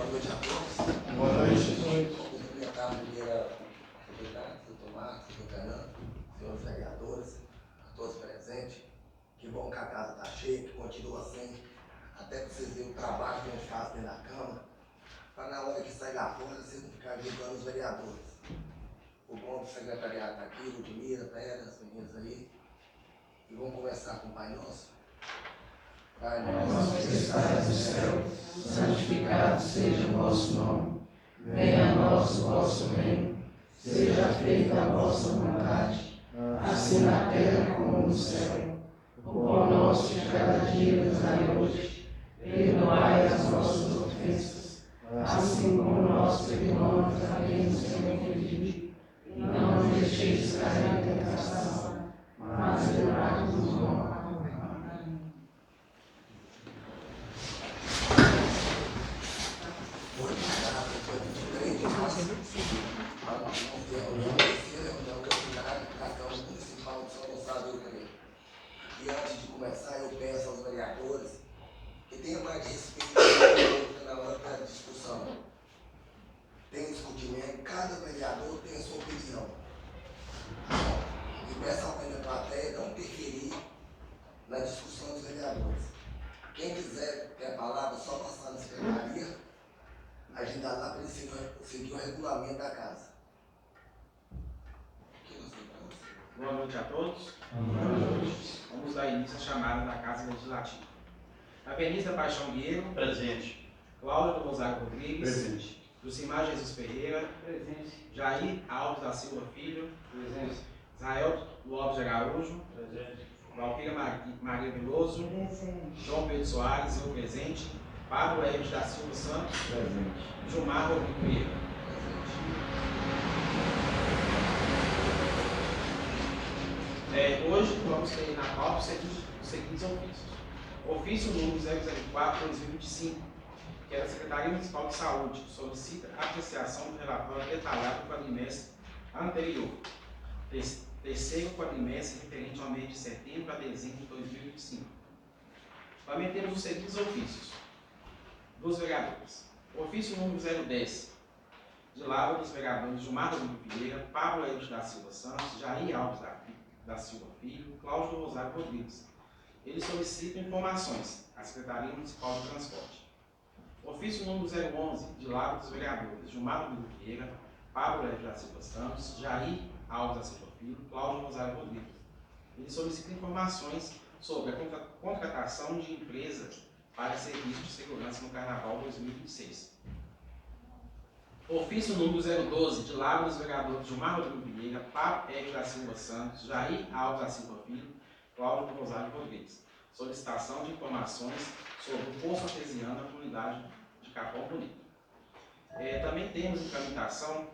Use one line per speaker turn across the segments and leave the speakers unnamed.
noite a todos.
Boa noite.
Vou cumprimentar a primeira secretária, doutor Marcos, doutor Fernando, senhores vereadores, a todos presentes. Que bom que a casa está cheia, que continua assim, até para vocês verem o trabalho que a gente faz dentro da Câmara, para na hora que sair lá fora, vocês não ficarem julgando os vereadores. O bom do secretariado está aqui, Ludmila, Pera, as meninas aí. E vamos começar com o Pai Nosso. Pai
Nosso que estás no céu, santificado seja o vosso nome. Venha a nós o vosso reino. Seja feita a vossa vontade, assim na terra como no céu. O pão nosso de cada dia nos dai hoje. Perdoai as nossas ofensas, assim como nós perdoamos a quem nos tem ofendido. E não nos deixeis cair em tentação, mas livrai-nos do mal.
Foi marcado dia 23 de março, para nós não ter reunião ordinária da Câmara Municipal de São Gonçalo do Rio Preto. E antes de começar, eu peço aos vereadores que tenham mais respeito na hora da discussão. Tem discutimento, cada vereador tem a sua opinião. E peço ao da plateia não interferir na discussão dos vereadores. Quem quiser ter a palavra, só passar na secretaria. A gente dá lá para ele seguir o regulamento da casa.
Boa noite a todos.
Boa noite.
Vamos dar início à chamada da Casa Legislativa. Avenida Paixão Guerreiro.
Presente.
Cláudio do Rosário Rodrigues.
Presente.
Lucimar Jesus Ferreira.
Presente.
Jair Alves da Silva Filho.
Presente.
Israel Lopes de Araújo.
Presente.
Valquíria Maria Veloso. João Pedro Soares, eu presente. Pablo Hermes da Silva Santos.
Presente.
Gilmar Rodrigo Vieira. Hoje vamos ter na pauta os seguintes ofícios. Ofício número 004/2025, que é da Secretaria Municipal de Saúde, solicita a apreciação do relatório detalhado do quadrimestre anterior. Terceiro quadrimestre referente ao mês de setembro a dezembro de 2025. Também temos os seguintes ofícios dos vereadores. Ofício número 010, de lado dos vereadores Gilmar Rodrigo Vieira, Pablo Hermes da Silva Santos, Jair Alves da Silva Filho, Cláudio Rosário Rodrigues. Eles solicitam informações à Secretaria Municipal de Transporte. Ofício número 011, de lado dos vereadores Gilmar Rodrigo Vieira, Pablo Hermes da Silva Santos, Jair Alves da Silva Filho, Cláudio Rosário Rodrigues. Eles solicitam informações sobre a contratação de empresas para serviço de segurança no Carnaval 2026. Ofício número 012, de lado dos vereadores Gilmar Rodrigo Vieira, Pablo Hermes da Silva Santos, Jair Alves da Silva Filho, Cláudio Rosário Rodrigues. Solicitação de informações sobre o poço artesiano na comunidade de Capão Bonito. Também temos em tramitação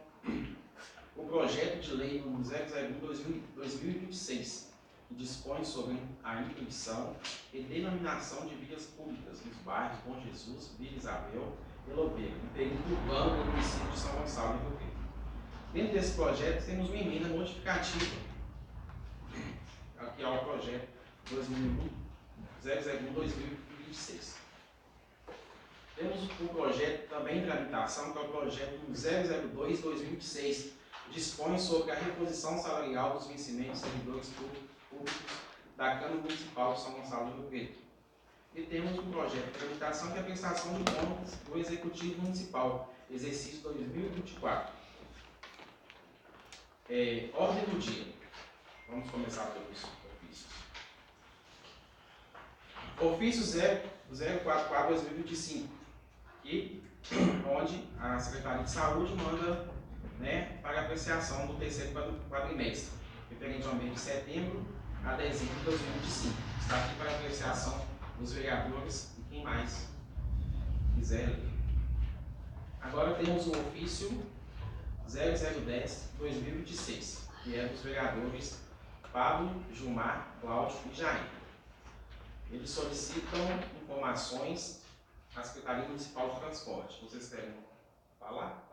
o projeto de lei número 001/2026, que dispõe sobre a inclusão e denominação de vias públicas nos bairros Bom Jesus, Vila Isabel e Louveira, no perímetro urbano do município de São Gonçalo do Rio Preto. Dentro desse projeto temos uma emenda modificativa, que é o projeto 001/2026. Temos um projeto também em tramitação, que é o projeto 002/2026, que dispõe sobre a reposição salarial dos vencimentos de servidores públicos da Câmara Municipal de São Gonçalo do Rio Preto. E temos um projeto de tramitação, que é a prestação de contas do Executivo Municipal, exercício 2024. Ordem do dia. Vamos começar pelos ofícios. Ofício 044/2025, onde a Secretaria de Saúde manda, para apreciação do terceiro quadrimestre, referente ao mês de setembro a dezembro de 2025. Está aqui para apreciação dos vereadores e quem mais quiser ler. Agora temos o ofício 0010/2026, que é dos vereadores Pablo, Gilmar, Cláudio e Jair. Eles solicitam informações à Secretaria Municipal de Transporte. Vocês querem falar?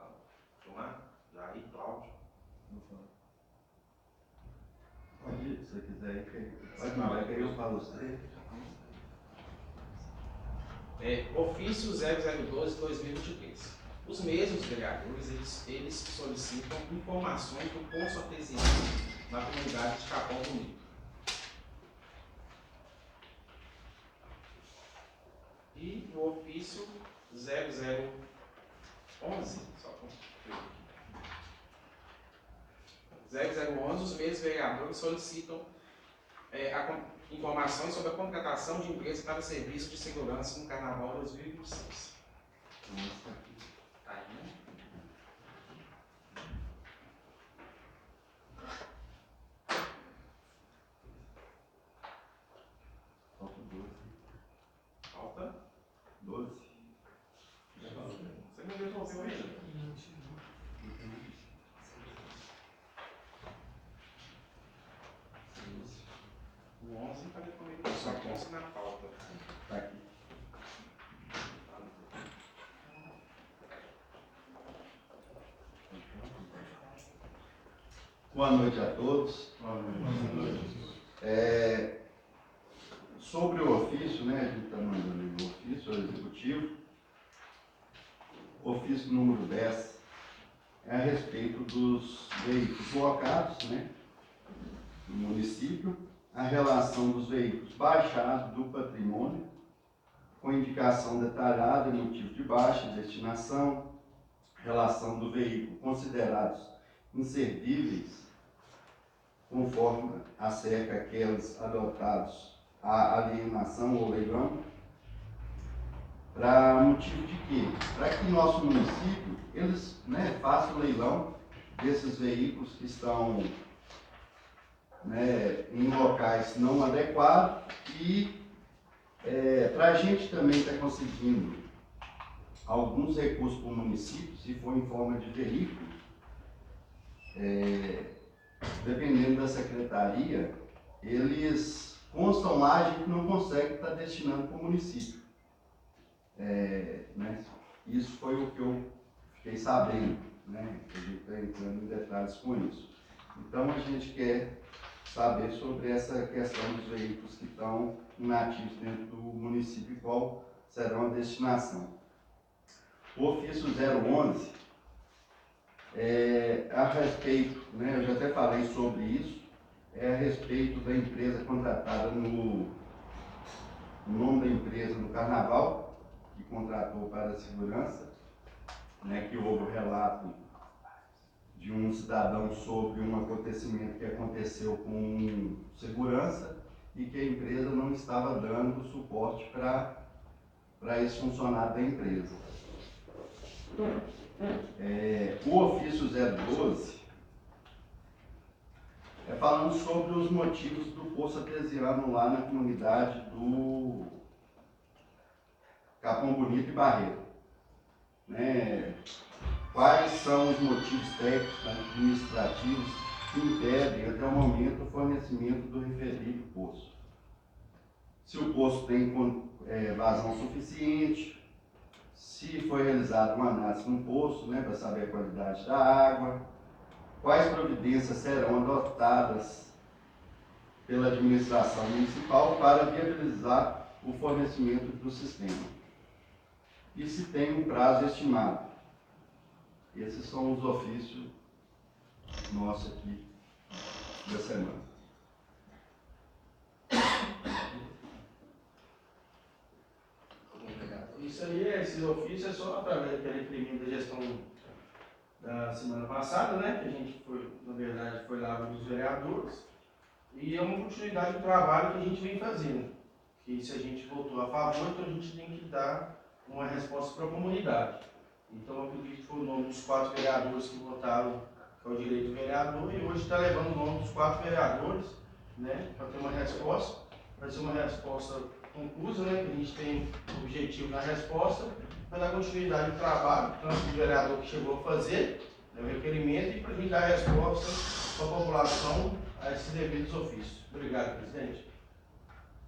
Gilmar, Jair, Cláudio?
Pode ir, se você quiser.
Pode falar.
Eu falo os três.
Ofício 0012-2023. Os mesmos vereadores, eles solicitam informações do poço artesiano na comunidade de Capão Bonito. E o ofício 0011, só conferir aqui. 0011, os mesmos vereadores solicitam informações sobre a contratação de empresas para serviço de segurança no Carnaval 2026. Tá aí, né?
Falta 12.
Falta?
12.
Você não resolveu ainda? O 11 está comigo, só que 11 na pauta.
Tá aqui. Boa noite a todos.
Boa noite.
Sobre o ofício, né? A gente está mandando o ofício ao executivo. Ofício número 10 é a respeito dos veículos locados, né? No município, a relação dos veículos baixados do patrimônio, com indicação detalhada, motivo de baixa, destinação, relação do veículo considerados inservíveis, conforme acerca aqueles adotados a alienação ou leilão, para motivo de quê? Para que nosso município, eles façam leilão desses veículos que estão em locais não adequados e para a gente também estar conseguindo alguns recursos para o município, se for em forma de veículo, dependendo da secretaria, eles constam lá, a gente não consegue estar destinando para o município. Isso foi o que eu fiquei sabendo, né? A gente está entrando em detalhes com isso. Então a gente quer saber sobre essa questão dos veículos que estão inativos dentro do município e qual será a destinação. O ofício 011 a respeito, eu já até falei sobre isso, é a respeito da empresa contratada no nome da empresa no Carnaval, que contratou para a segurança, que houve o relato de um cidadão sobre um acontecimento que aconteceu com segurança e que a empresa não estava dando suporte para esse funcionário da empresa. O ofício 012 falando sobre os motivos do poço artesiano lá na comunidade do Capão Bonito e Barreiro. Quais são os motivos técnicos, administrativos que impedem até o momento o fornecimento do referido poço? Se o poço tem vazão suficiente, se foi realizada uma análise no poço, para saber a qualidade da água, quais providências serão adotadas pela administração municipal para viabilizar o fornecimento do sistema. E se tem um prazo estimado. Esses são os ofícios nossos aqui da semana.
Isso aí, esses ofícios é só através daquele requerimento da gestão da semana passada, que a gente foi, na verdade, foi lá dos vereadores, e é uma continuidade do trabalho que a gente vem fazendo. Que se a gente votou a favor, então a gente tem que dar uma resposta para a comunidade. Então, eu acredito que foi o nome dos 4 vereadores que votaram, que é o direito do vereador, e hoje está levando o nome dos 4 vereadores, para ter uma resposta. Vai ser uma resposta conclusa, que a gente tem objetivo na resposta, para dar continuidade ao trabalho, tanto do vereador que chegou a fazer, o requerimento, e para a gente dar a resposta para a população a esses devidos ofícios. Obrigado, presidente.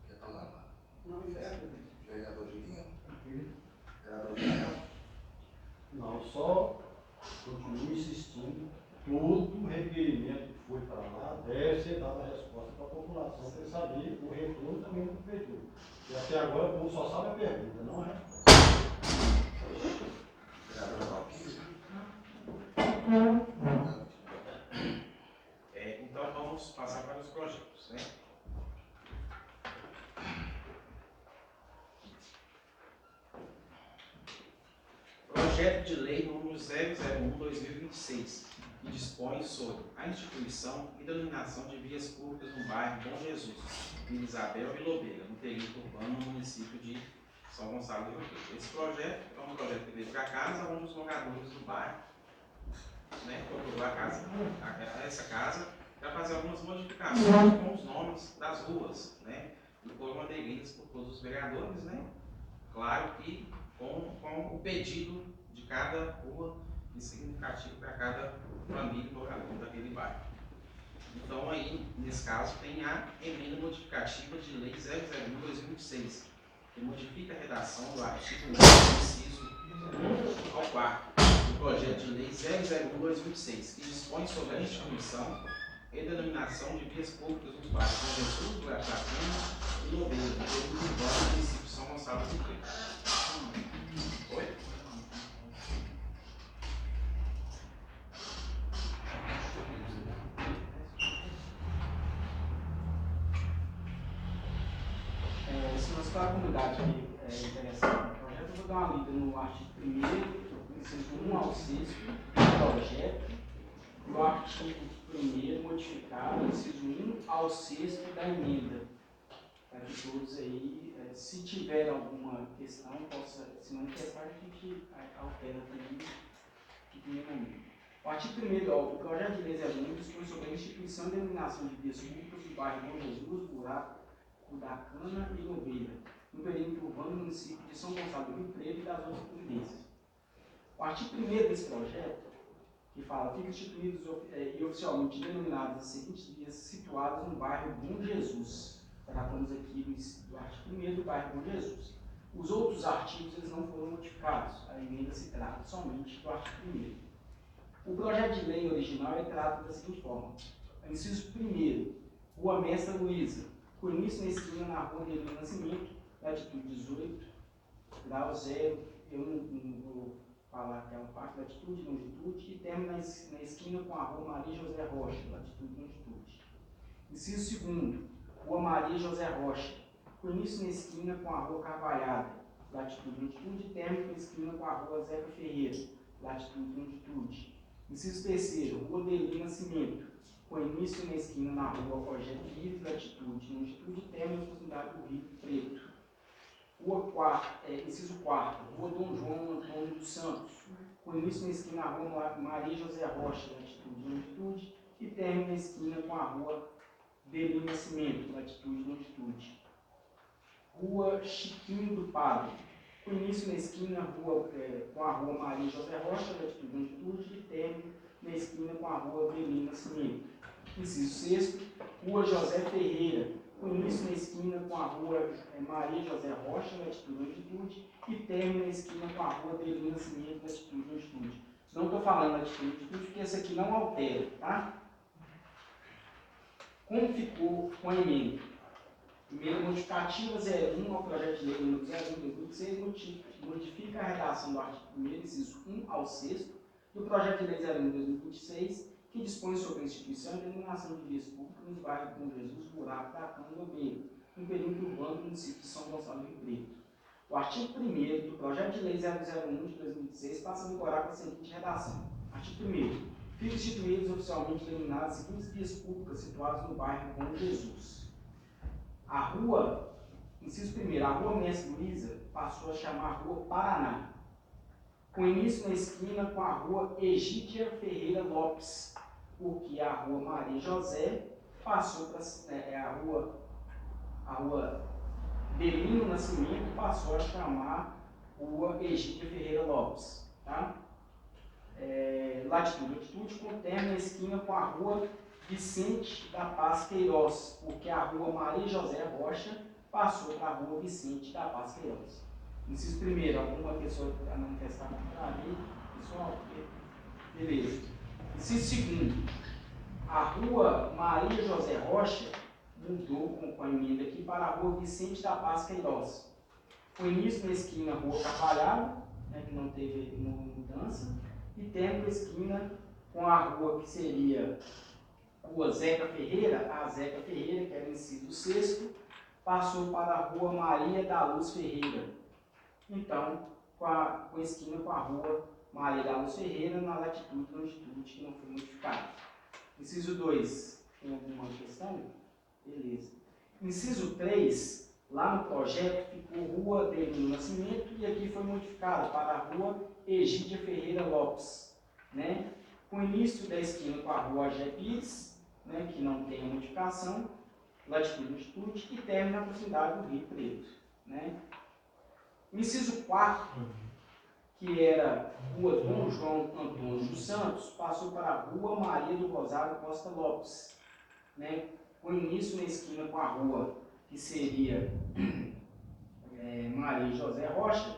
Quer falar? Não, vereador Julinho? Vereador Julinho?
Não, só continuo insistindo, todo requerimento que foi para lá deve ser dado a resposta para a população, para saber o retorno também do prefeitura. E até agora o povo só sabe a pergunta, não é?
Então vamos passar para os projetos, né? Projeto de Lei número 001/2026, que dispõe sobre a instituição e denominação de vias públicas no bairro Bom Jesus, Vila Isabel e Lobeira, no perímetro urbano no município de São Gonçalo do Rio Preto. Esse projeto é um projeto que veio para casa, onde os moradores do bairro, né, procurou essa casa para fazer algumas modificações com os nomes das ruas, né, e foram aderidas por todos os vereadores, né, claro que com o pedido de cada rua e significativo para cada família morador daquele bairro. Então aí, nesse caso, tem a emenda modificativa de Lei 001/2026, que modifica a redação do artigo 1, inciso 1 ao 4, do projeto de Lei 001/2026, que dispõe sobre a instituição e denominação de vias públicas nos bairros Bom Jesus, Guarapiranga e Lobeira, no perímetro urbano do município de São Gonçalo do Rio Preto. Oi?
Se nós para a comunidade interessada no projeto, eu vou dar uma lida no artigo 1º, inciso 1 ao 6 do projeto, e o artigo 1º modificado, inciso 1 ao 6 da emenda, para que todos aí, se tiver alguma questão, possa se manifestar, a gente altera também no momento. O artigo 1º, o projeto de lei 01 dispõe sobre a instituição e denominação de vias públicas do bairro Bom Jesus, Buraco da Cana e Lobeira, no perímetro urbano do município de São Gonçalo do Rio Preto e das outras providências. O artigo 1º desse projeto, que fala, fica instituídos e oficialmente denominadas as seguintes vias situadas no bairro Bom Jesus. Tratamos aqui do artigo 1º do bairro Bom Jesus. Os outros artigos eles não foram modificados, a emenda se trata somente do artigo 1º. O projeto de lei original é tratado da seguinte forma. Inciso 1º, Rua Mestra Luísa, com início na esquina na Rua Delino Nascimento, latitude 18, grau 0, eu não vou falar aquela parte, latitude e longitude, e termina na esquina com a Rua Maria José Rocha, latitude e longitude. Inciso 2º, Rua Maria José Rocha, com início na esquina com a Rua Carvalhada, latitude e longitude, e termina na esquina com a Rua Zeca Ferreira, latitude e longitude. Inciso 3º, Rua Delino Nascimento, com início na esquina na Rua Rogério Livre, latitude e longitude, e termina na proximidade do Rio Preto. Inciso 4º, Rua Dom João Antônio dos Santos, com início na esquina na Rua Maria José Rocha, latitude e longitude, e termina na esquina com a Rua Delino Nascimento, latitude e longitude. Rua Chiquinho do Padre, com início na esquina com a Rua Maria José Rocha, latitude e longitude, e termina na esquina com a Rua Delino Nascimento. Inciso 6º, Rua José Ferreira, com início na esquina com a Rua Maria José Rocha, latitude e longitude, e termina na esquina com a Rua Delino Nascimento, latitude e longitude. Não estou falando latitude e longitude porque esse aqui não altera, tá? Como ficou com a emenda? Emenda modificativa 01 ao projeto de lei número 01/2026 modifica a redação do artigo 1º, inciso 1 ao 6º, do projeto de lei 01/2026, que dispõe sobre a instituição e denominação de vias públicas nos bairros Bom Jesus, Buraco da Cana e Lobeira, no perímetro urbano do município de São Gonçalo do Rio Preto. O artigo 1º do projeto de lei 001 de 2026 passa a vigorar com a seguinte redação. Artigo 1º. Ficam instituídos oficialmente denominadas as seguintes vias públicas situadas no bairro Bom Jesus. A rua, inciso 1º, a Rua Mestre Luísa passou a chamar Rua Paraná, com início na esquina com a Rua Egídia Ferreira Lopes, porque a Rua Maria José passou para a Rua Delino Nascimento passou a chamar Rua Egídia Ferreira Lopes, tá? Latitude e longitude, com termo na esquina com a Rua Vicente da Paz Queiroz, porque a Rua Maria José Rocha passou para a Rua Vicente da Paz Queiroz. Inciso 1º, alguma pessoa para manifestar contrário? Pessoal, beleza. Inciso 2º, a Rua Maria José Rocha mudou com a emenda aqui para a rua Vicente da Paz Queiroz. Com início na esquina Rua Carvalhada, né, que não teve mudança, e termina a esquina com a rua que seria Rua Zeca Ferreira, a Zeca Ferreira, que era inciso 6º, passou para a Rua Maria da Luz Ferreira. Então, com a esquina com a Rua Maria da Luz Ferreira, na latitude e longitude, que não foi modificada. Inciso 2, tem alguma questão? Beleza. Inciso 3, lá no projeto ficou Rua Delino Nascimento e aqui foi modificada para a Rua Egídia Ferreira Lopes, né? Com início da esquina com a Rua Agé Pires, né, que não tem modificação, latitude e longitude, e termina na proximidade do Rio Preto, né? Inciso 4, que era Rua Dom João Antônio dos Santos, passou para a Rua Maria do Rosário Costa Lopes, né? Com início na esquina com a rua que seria Maria José Rocha,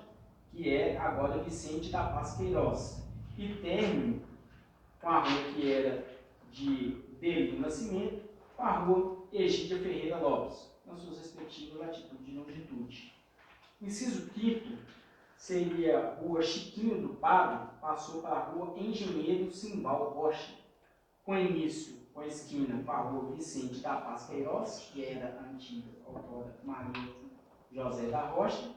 que é agora Vicente da Paz Queiroz, e término com a rua que era de Delino Nascimento, com a Rua Egídia Ferreira Lopes, nas suas respectivas latitude e longitude. Inciso 5 seria Rua Chiquinho do Padre, passou para a Rua Engenheiro Simbal Rocha, com início com a esquina com a Rua Vicente da Paz Queiroz, que era a antiga autora Maria José da Rocha,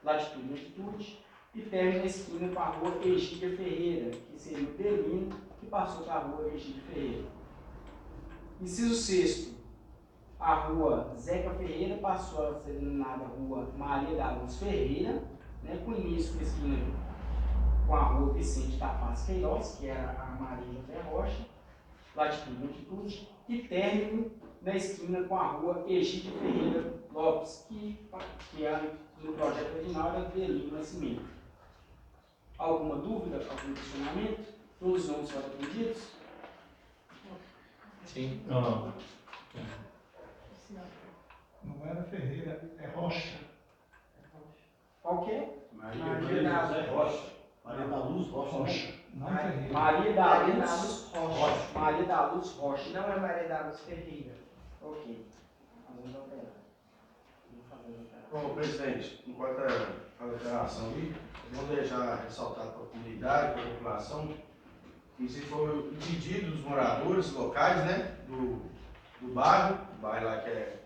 latitude e longitude, e termina a esquina com a Rua Egídia Ferreira, que seria o Delino, que passou para a Rua Egídia Ferreira. Inciso 6, a Rua Zeca Ferreira passou a ser denominada Rua Maria da Luz Ferreira, né, com início com a esquina com a Rua Vicente da Paz Queiroz, que era a Maria José Rocha, latitude e longitude, e término na esquina com a Rua Egídio Ferreira Lopes, que no projeto original era Delino Nascimento. Alguma dúvida, algum questionamento? Todos os nomes foram atendidos?
Sim.
Não. Não era Ferreira, é Rocha.
Qual que é?
Maria
da
José Rocha. Maria da Luz Rocha.
Rocha. Não Ferreira.
Maria da
Maria da
Luz
Luz
Rocha.
Rocha.
Maria da Luz Rocha.
Não é Maria da Luz Ferreira.
Ok. Vamos alterar. Vou fazer alterar.
Bom, presidente, enquanto a alteração aí, vamos deixar ressaltado para a comunidade, para a população, que esse foi o pedido dos moradores locais, né, do bairro lá que é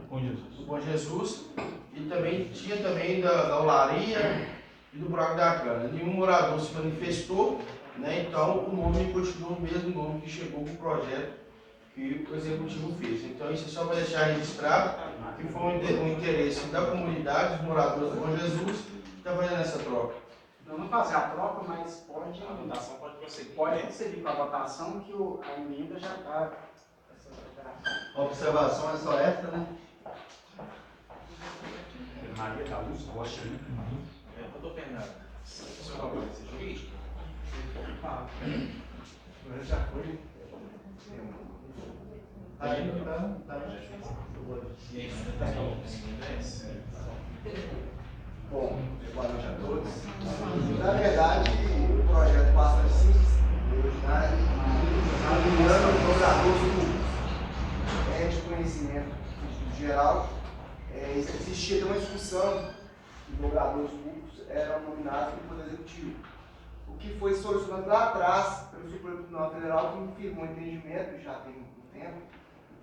Com Jesus.
do Bom Jesus, e também tinha também da Olaria e do Buraco da Cana. Nenhum morador se manifestou, né, então o nome continuou o mesmo nome que chegou com o projeto que o executivo fez. Então isso é só para deixar registrado que foi um interesse da comunidade, dos moradores do Bom Jesus, que está fazendo essa troca.
Vamos fazer a troca, mas pode.
A votação pode prosseguir.
Pode prosseguir com a votação, que a emenda já está.
A observação é só essa, né?
Maria da Luz Rocha, né?
Doutor Fernando, o senhor vai ser jurídico?
Já foi.
Tá indo, tá.
E aí, está bom.
Bom, boa noite a todos. Na verdade, o projeto é bastante simples, originário, nomeando dobradores públicos. É de conhecimento geral. Existia uma discussão que dobradores públicos eram nominados pelo Poder Executivo. O que foi solucionado lá atrás pelo Supremo Tribunal Federal, que firmou entendimento, já tem um tempo,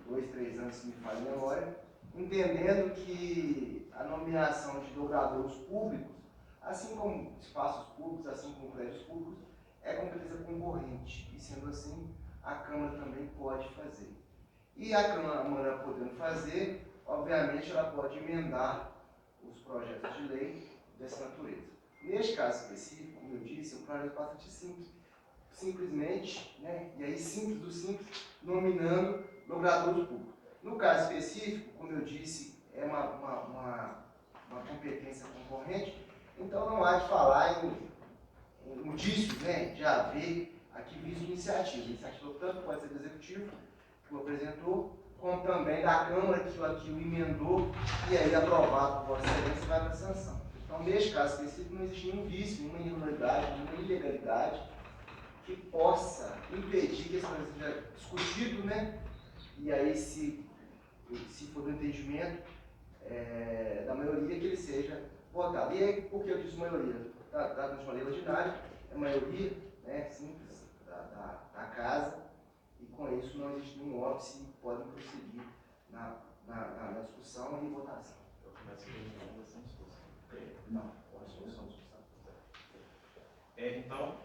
2, 3 anos, se me falha a memória, entendendo que a nomeação de dobradores públicos, assim como espaços públicos, assim como prédios públicos, é competência concorrente. E sendo assim, a Câmara também pode fazer. E a Câmara podendo fazer, obviamente ela pode emendar os projetos de lei dessa natureza. Neste caso específico, como eu disse, é um projeto bastante simples. Simplesmente, né, e aí simples do simples, nominando dobradores públicos. No caso específico, como eu disse, é uma competência concorrente, então não há de falar em indícios, né, de haver aqui visto iniciativa. A iniciativa tanto pode ser do Executivo, que o apresentou, como também da Câmara, que o emendou e aí aprovado por Vossa Excelência vai para a sanção. Então, neste caso específico, não existe nenhum vício, nenhuma irregularidade, nenhuma ilegalidade que possa impedir que esse projeto seja discutido, né,
e aí se for do entendimento da maioria, que ele seja votado. E aí, por que eu disse maioria? Está de uma lei ordinária, é maioria, né, simples, da casa, e com isso não existe nenhum óbice e podem prosseguir na discussão e votação. Não, pode ser só discussão.
Então,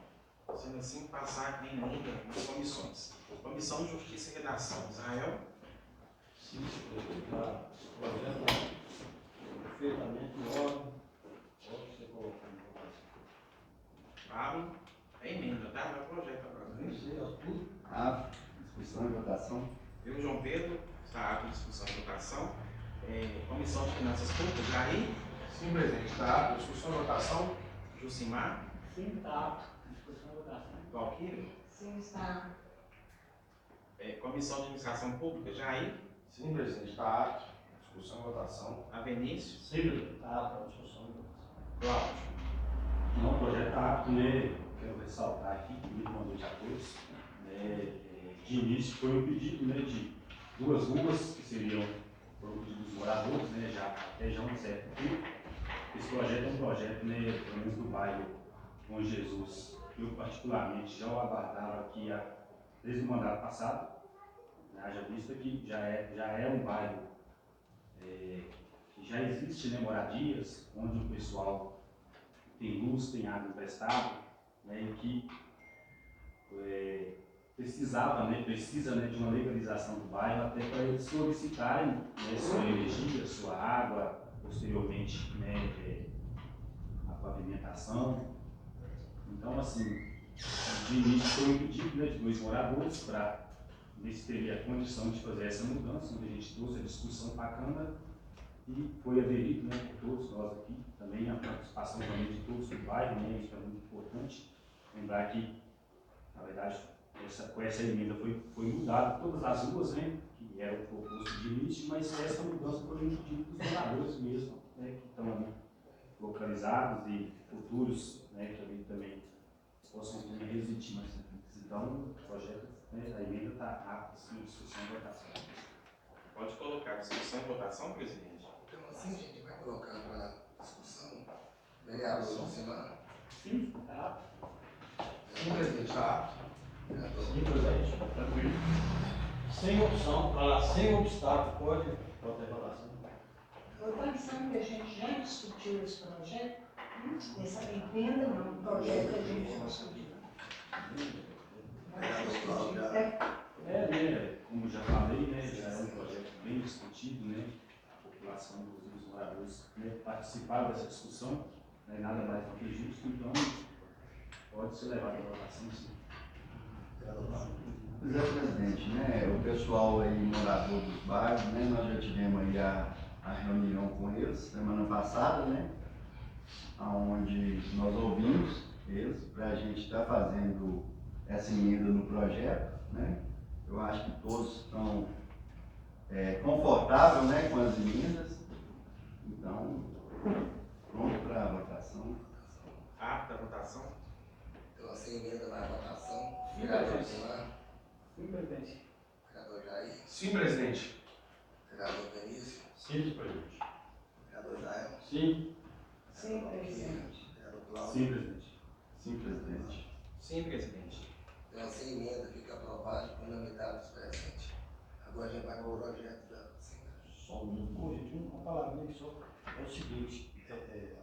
sendo assim, passar em emenda nas comissões. Comissão de Justiça e Redação. Israel?
Sim, está o projeto perfeitamente em ordem. Pode ser colocado em votação.
Pablo? É emenda, tá? Não é projeto agora.
Não sei, é tudo.
Discussão e votação.
Eu, João Pedro, está apto discussão e votação. Comissão de Finanças Públicas, Jair?
Sim, presidente. Está apto. Discussão e votação.
Jucimar?
Sim, está apto. Discussão e votação.
Valquírio?
Sim, está.
Comissão de Administração Pública, Jair?
Sim, presidente. Está apto. Discussão e votação.
Vinícius?
Sim, presidente. Está apto a discussão e votação.
Cláudio?
Não, o projeto está apto, né? Quero ressaltar aqui, muito boa noite a todos. De início foi um pedido, né, de 2 ruas que seriam por um pedido dos moradores, né, já um certo tempo. Esse projeto é um projeto, né, pelo menos do bairro Bom Jesus. Eu particularmente já o aguardava aqui desde o mandato passado, haja vista que já é um bairro que já existe, né, moradias, onde o pessoal tem luz, tem água emprestada, né, e que precisa, né, de uma legalização do bairro até para eles solicitarem, né, sua energia, sua água, posteriormente, né, a pavimentação. Então, assim, de início foi um pedido, né, de 2 moradores para ver se teria a condição de fazer essa mudança, onde a gente trouxe a discussão para a Câmara e foi aderido, né, por todos nós aqui, também a participação também de todos do bairro, né, isso é muito importante. Lembrar que, na verdade, com essa emenda foi mudada todas as ruas, né, que era o proposto de início, mas essa mudança foi um pedido dos moradores mesmo, né, que estão ali localizados e futuros, né, que ali também possam também residir mais. Então, o projeto, né, a emenda está apta em discussão e votação.
Pode colocar discussão e votação, presidente?
Então, assim, a gente vai colocar para discussão. Vereador Lucimar.
Sim, está apto.
Sim, presidente. Está apto.
Vereador
Sim, presidente, tranquilo. Sem opção, sem obstáculo, pode ter votação.
Estou pensando que a gente já discutiu esse projeto, essa emenda não, o projeto que a gente já discutiu.
Como já falei, né, já é um projeto bem discutido, né, a população, inclusive os moradores, né, participaram dessa discussão, não é nada mais do que justo, então pode ser levado à votação, sim.
Pois é, presidente, né, o pessoal aí, morador dos bairros, né, nós já tivemos aí a reunião com eles semana passada, né, onde nós ouvimos eles para a gente estar fazendo essa emenda no projeto, né. Eu acho que todos estão confortáveis, né, com as emendas, então, pronto para a votação.
Apta a votação?
Então, assim, emenda vai à votação. Vereador Lucimar.
Sim, presidente.
Vereador Jair.
Sim, presidente.
Vereador Vinícius.
Sim, presidente.
Vereador Israel.
Sim.
Sim, presidente.
Vereador Cláudio.
Sim, presidente.
Sim, presidente.
Sim, presidente.
Então, assim, emenda fica aprovada por unanimidade dos presentes. Agora a gente vai para o projeto da Assembleia.
Só um minuto. Bom, gente, uma palavrinha que só é o seguinte,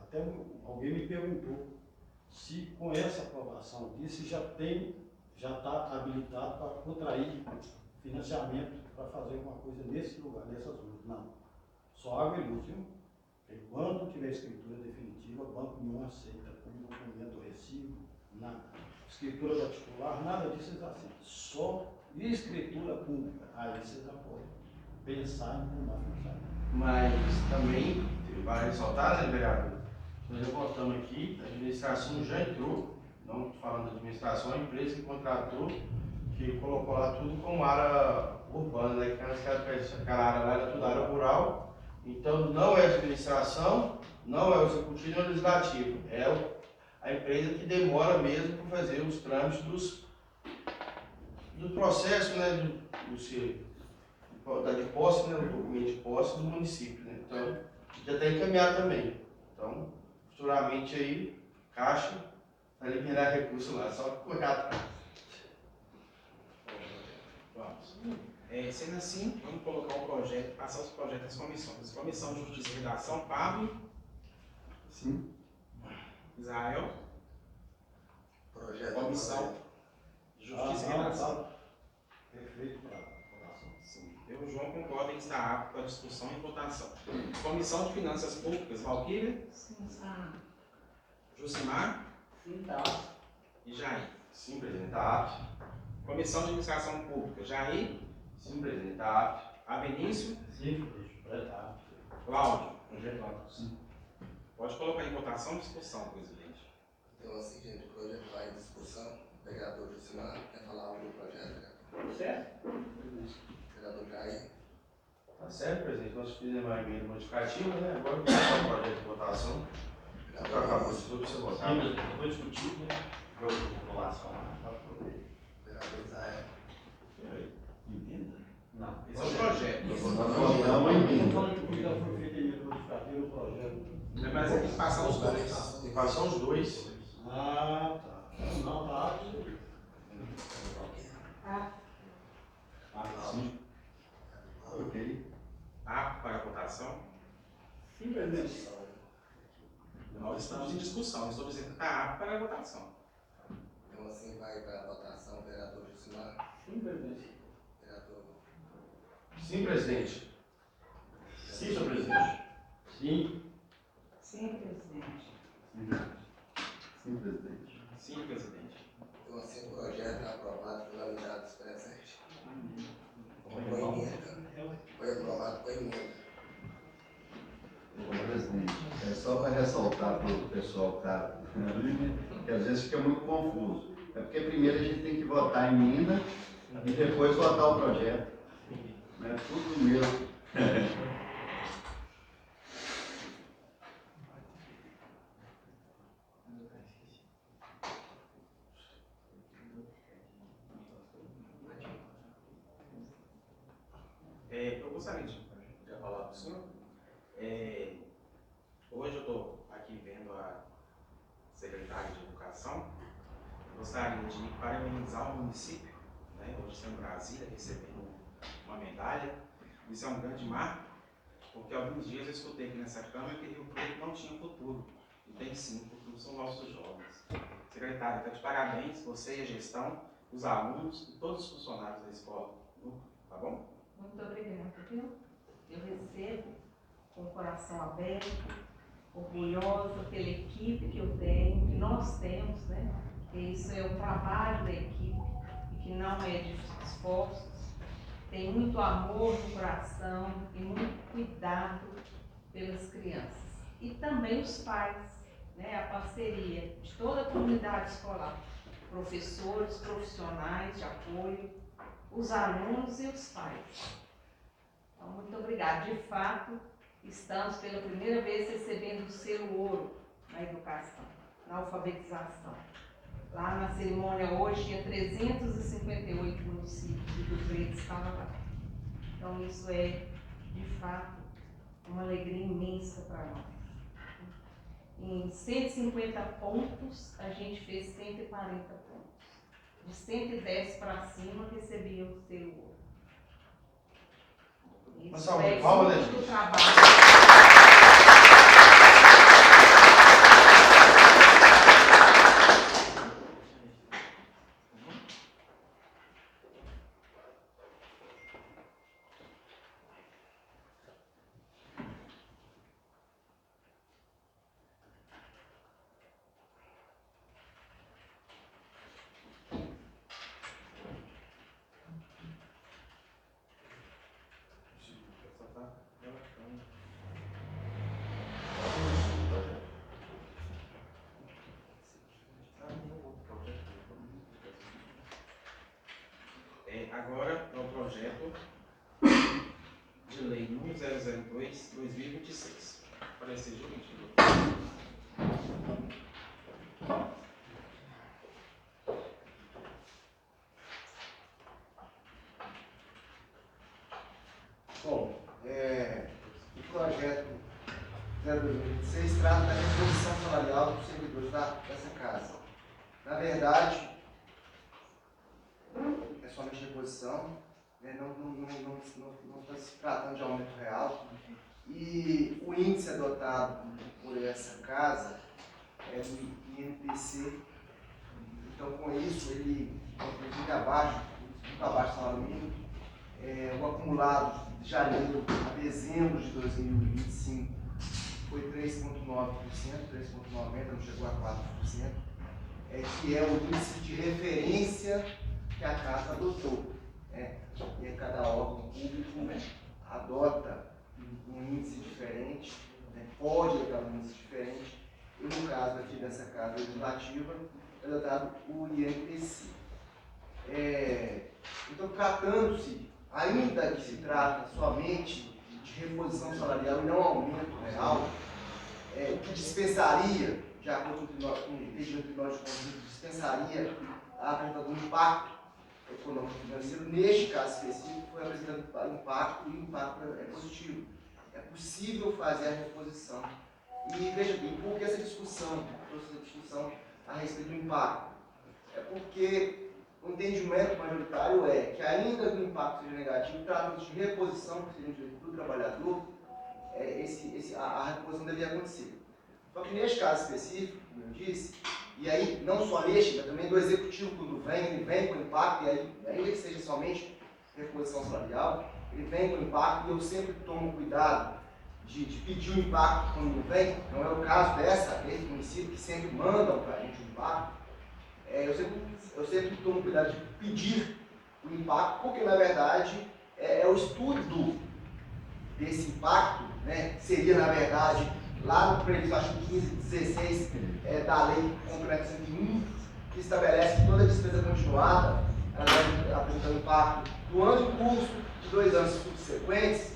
até alguém me perguntou se com essa aprovação disso já está habilitado para contrair financiamento para fazer alguma coisa nesse lugar, nessas ruas. Não. Só água e luz, viu? Porque quando tiver escritura definitiva, o banco não aceita como documento recibo, nada. Escritura particular, nada disso eles aceitam. Só escritura pública. Aí você já pode pensar em tomar financiamento.
Mas também, para ressaltar, né, vereador, nós já votamos aqui, a administração já entrou, não estou falando da administração, a empresa que contratou, que colocou lá tudo como área urbana, né, que aquela área lá era tudo área rural, então não é a administração, não é o executivo, nem o legislativo, é a empresa que demora mesmo para fazer os trâmites do processo, né, Está de posse, né? O documento de posse do município, né? Então, já está encaminhado também. Então, futuramente aí, Caixa vai liberar recurso lá, só correr atrás.
Vamos. Sendo assim, vamos colocar o projeto, passar os projetos das comissões. Comissão de Justiça e Redação, Pablo.
Sim.
Israel.
Projeto.
Comissão de Justiça e Redação.
Perfeito para a votação.
Sim. Eu, João, concordo em estar apto para discussão e votação. Comissão de Finanças Públicas, Valquíria.
Sim, tá.
Jucimar.
Sim, tá.
E Jair.
Sim, presidente, está apto.
Comissão de Administração Pública, Jair.
Sim, presidente, está apto.
Abenício.
Sim, projeto apto.
Cláudio.
Projeto apto, sim.
Pode colocar em votação e discussão, presidente.
Então, assim, gente, o projeto vai em discussão. O vereador Jucimar quer falar algo do projeto, né?
Certo?
Vereador Jair.
Tá certo, presidente. Nós fizemos uma emenda modificativa, né? Agora vamos passar o projeto de votação. Já acabou tudo para você votar.
Sim, mas foi discutido, né? Jogo de população lá.
Vereador Israel.
Emenda? Não.
Esse é o projeto.
Nós votamos em mim.
Falando que o projeto foi feito em emenda modificativa, o projeto.
Mas tem que passar os dois.
Tem que passar os dois.
Ah, tá. Não, tá apto.
Sim. Ok.
Apto para a votação.
Sim, presidente.
Nós estamos em discussão. Estou dizendo que está apto para a votação.
Então, assim, vai para a votação. Vereador Jucimar.
Sim, presidente.
Vereador.
Sim, presidente.
Sim, senhor presidente. Sim.
Sim, presidente.
Sim, presidente.
Sim, presidente.
Então, assim, o projeto é aprovado pela unidade dos presentes. Com emenda. Foi aprovado com emenda.
Ô, presidente, é só para ressaltar para o pessoal que está ali, né, que às vezes fica muito confuso. É porque primeiro a gente tem que votar a emenda e depois votar o projeto. É tudo mesmo.
Eu gostaria de falar para o senhor. Hoje eu estou aqui vendo a secretária de Educação. Eu gostaria de parabenizar o município, né, hoje sendo Brasília, recebendo uma medalha. Isso é um grande marco, porque alguns dias eu escutei aqui nessa Câmara que Rio Preto não tinha futuro. E tem sim, o futuro são nossos jovens. Secretária, está de parabéns, você e a gestão, os alunos e todos os funcionários da escola. Tá bom?
Muito obrigada, viu? Eu recebo com o coração aberto, orgulhosa pela equipe que eu tenho, que nós temos, né? Que isso é o trabalho da equipe e que não é de esforços. Tem muito amor no coração e muito cuidado pelas crianças. E também os pais, né? A parceria de toda a comunidade escolar, professores, profissionais de apoio, os alunos e os pais. Então, muito obrigada. De fato, estamos pela primeira vez recebendo o selo ouro na educação, na alfabetização. Lá na cerimônia hoje tinha 358 municípios e Rio Preto estava lá. Então isso é, de fato, uma alegria imensa para nós. Em 150 pontos, a gente fez 140 pontos. De 110 para cima, recebia o selo ouro. Isso é fruto do trabalho.
Agora é o projeto de lei número 002/2026. Aparecer gerente.
Como?
O projeto 0226 trata da reposição salarial dos servidores dessa casa. Na verdade, é somente reposição, né? Não está se tratando de aumento real. E o índice adotado por essa casa é do INPC. Então, com isso, ele fica abaixo do salário mínimo. O acumulado de janeiro a dezembro de 2025 foi 3,9%, 3,90%, não chegou a 4%, que é o índice de referência que a casa adotou. E cada órgão público adota um índice diferente, pode adotar um índice diferente, e no caso aqui dessa casa legislativa, é adotado o INPC. Então, tratando-se, ainda que se trata somente de reposição salarial e não aumento real, o que dispensaria, de acordo com o regime do Tribunal de Contas, dispensaria a apresentação do impacto econômico financeiro. Neste caso específico, foi apresentado impacto e o impacto é positivo. É possível fazer a reposição. E veja bem, por que essa discussão a respeito do impacto? É porque o entendimento majoritário é que, ainda que o impacto seja negativo, trata-se de reposição, que seria um direito do trabalhador, a reposição deveria acontecer. Só que neste caso específico, como eu disse, e aí não só neste, mas também do executivo, quando vem, ele vem com impacto, e aí, ainda que seja somente reposição salarial, ele vem com impacto, e eu sempre tomo cuidado de pedir o impacto quando não vem. Não é o caso desse município, que sempre mandam para a gente o impacto. Eu sempre tomo cuidado de pedir o impacto, porque na verdade é o estudo desse impacto, né, seria na verdade lá no previsto artigo 1516 da Lei Complementar 101, que estabelece que toda despesa continuada ela deve apresentar impacto do ano em curso de 2 anos subsequentes.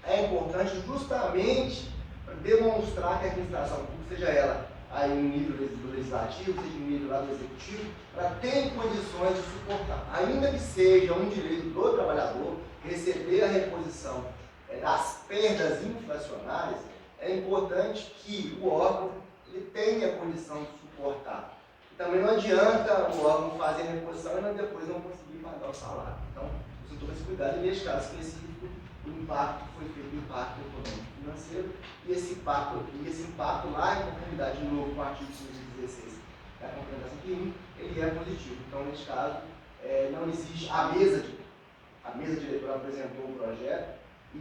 É importante justamente para demonstrar que a administração pública, seja ela aí no nível do legislativo, seja no nível lá do executivo, ela tem condições de suportar, ainda que seja um direito do trabalhador receber a reposição das perdas inflacionárias. É importante que o órgão ele tenha condição de suportar. E também não adianta o órgão fazer a reposição e depois não conseguir pagar o salário. Então, você toma esse cuidado, e neste caso específico, o impacto foi feito, o impacto econômico e financeiro, e esse impacto lá em conformidade de novo com o artigo 116 da Complementação 101, ele é positivo. Então, neste caso, não existe a mesa diretora apresentou o projeto, e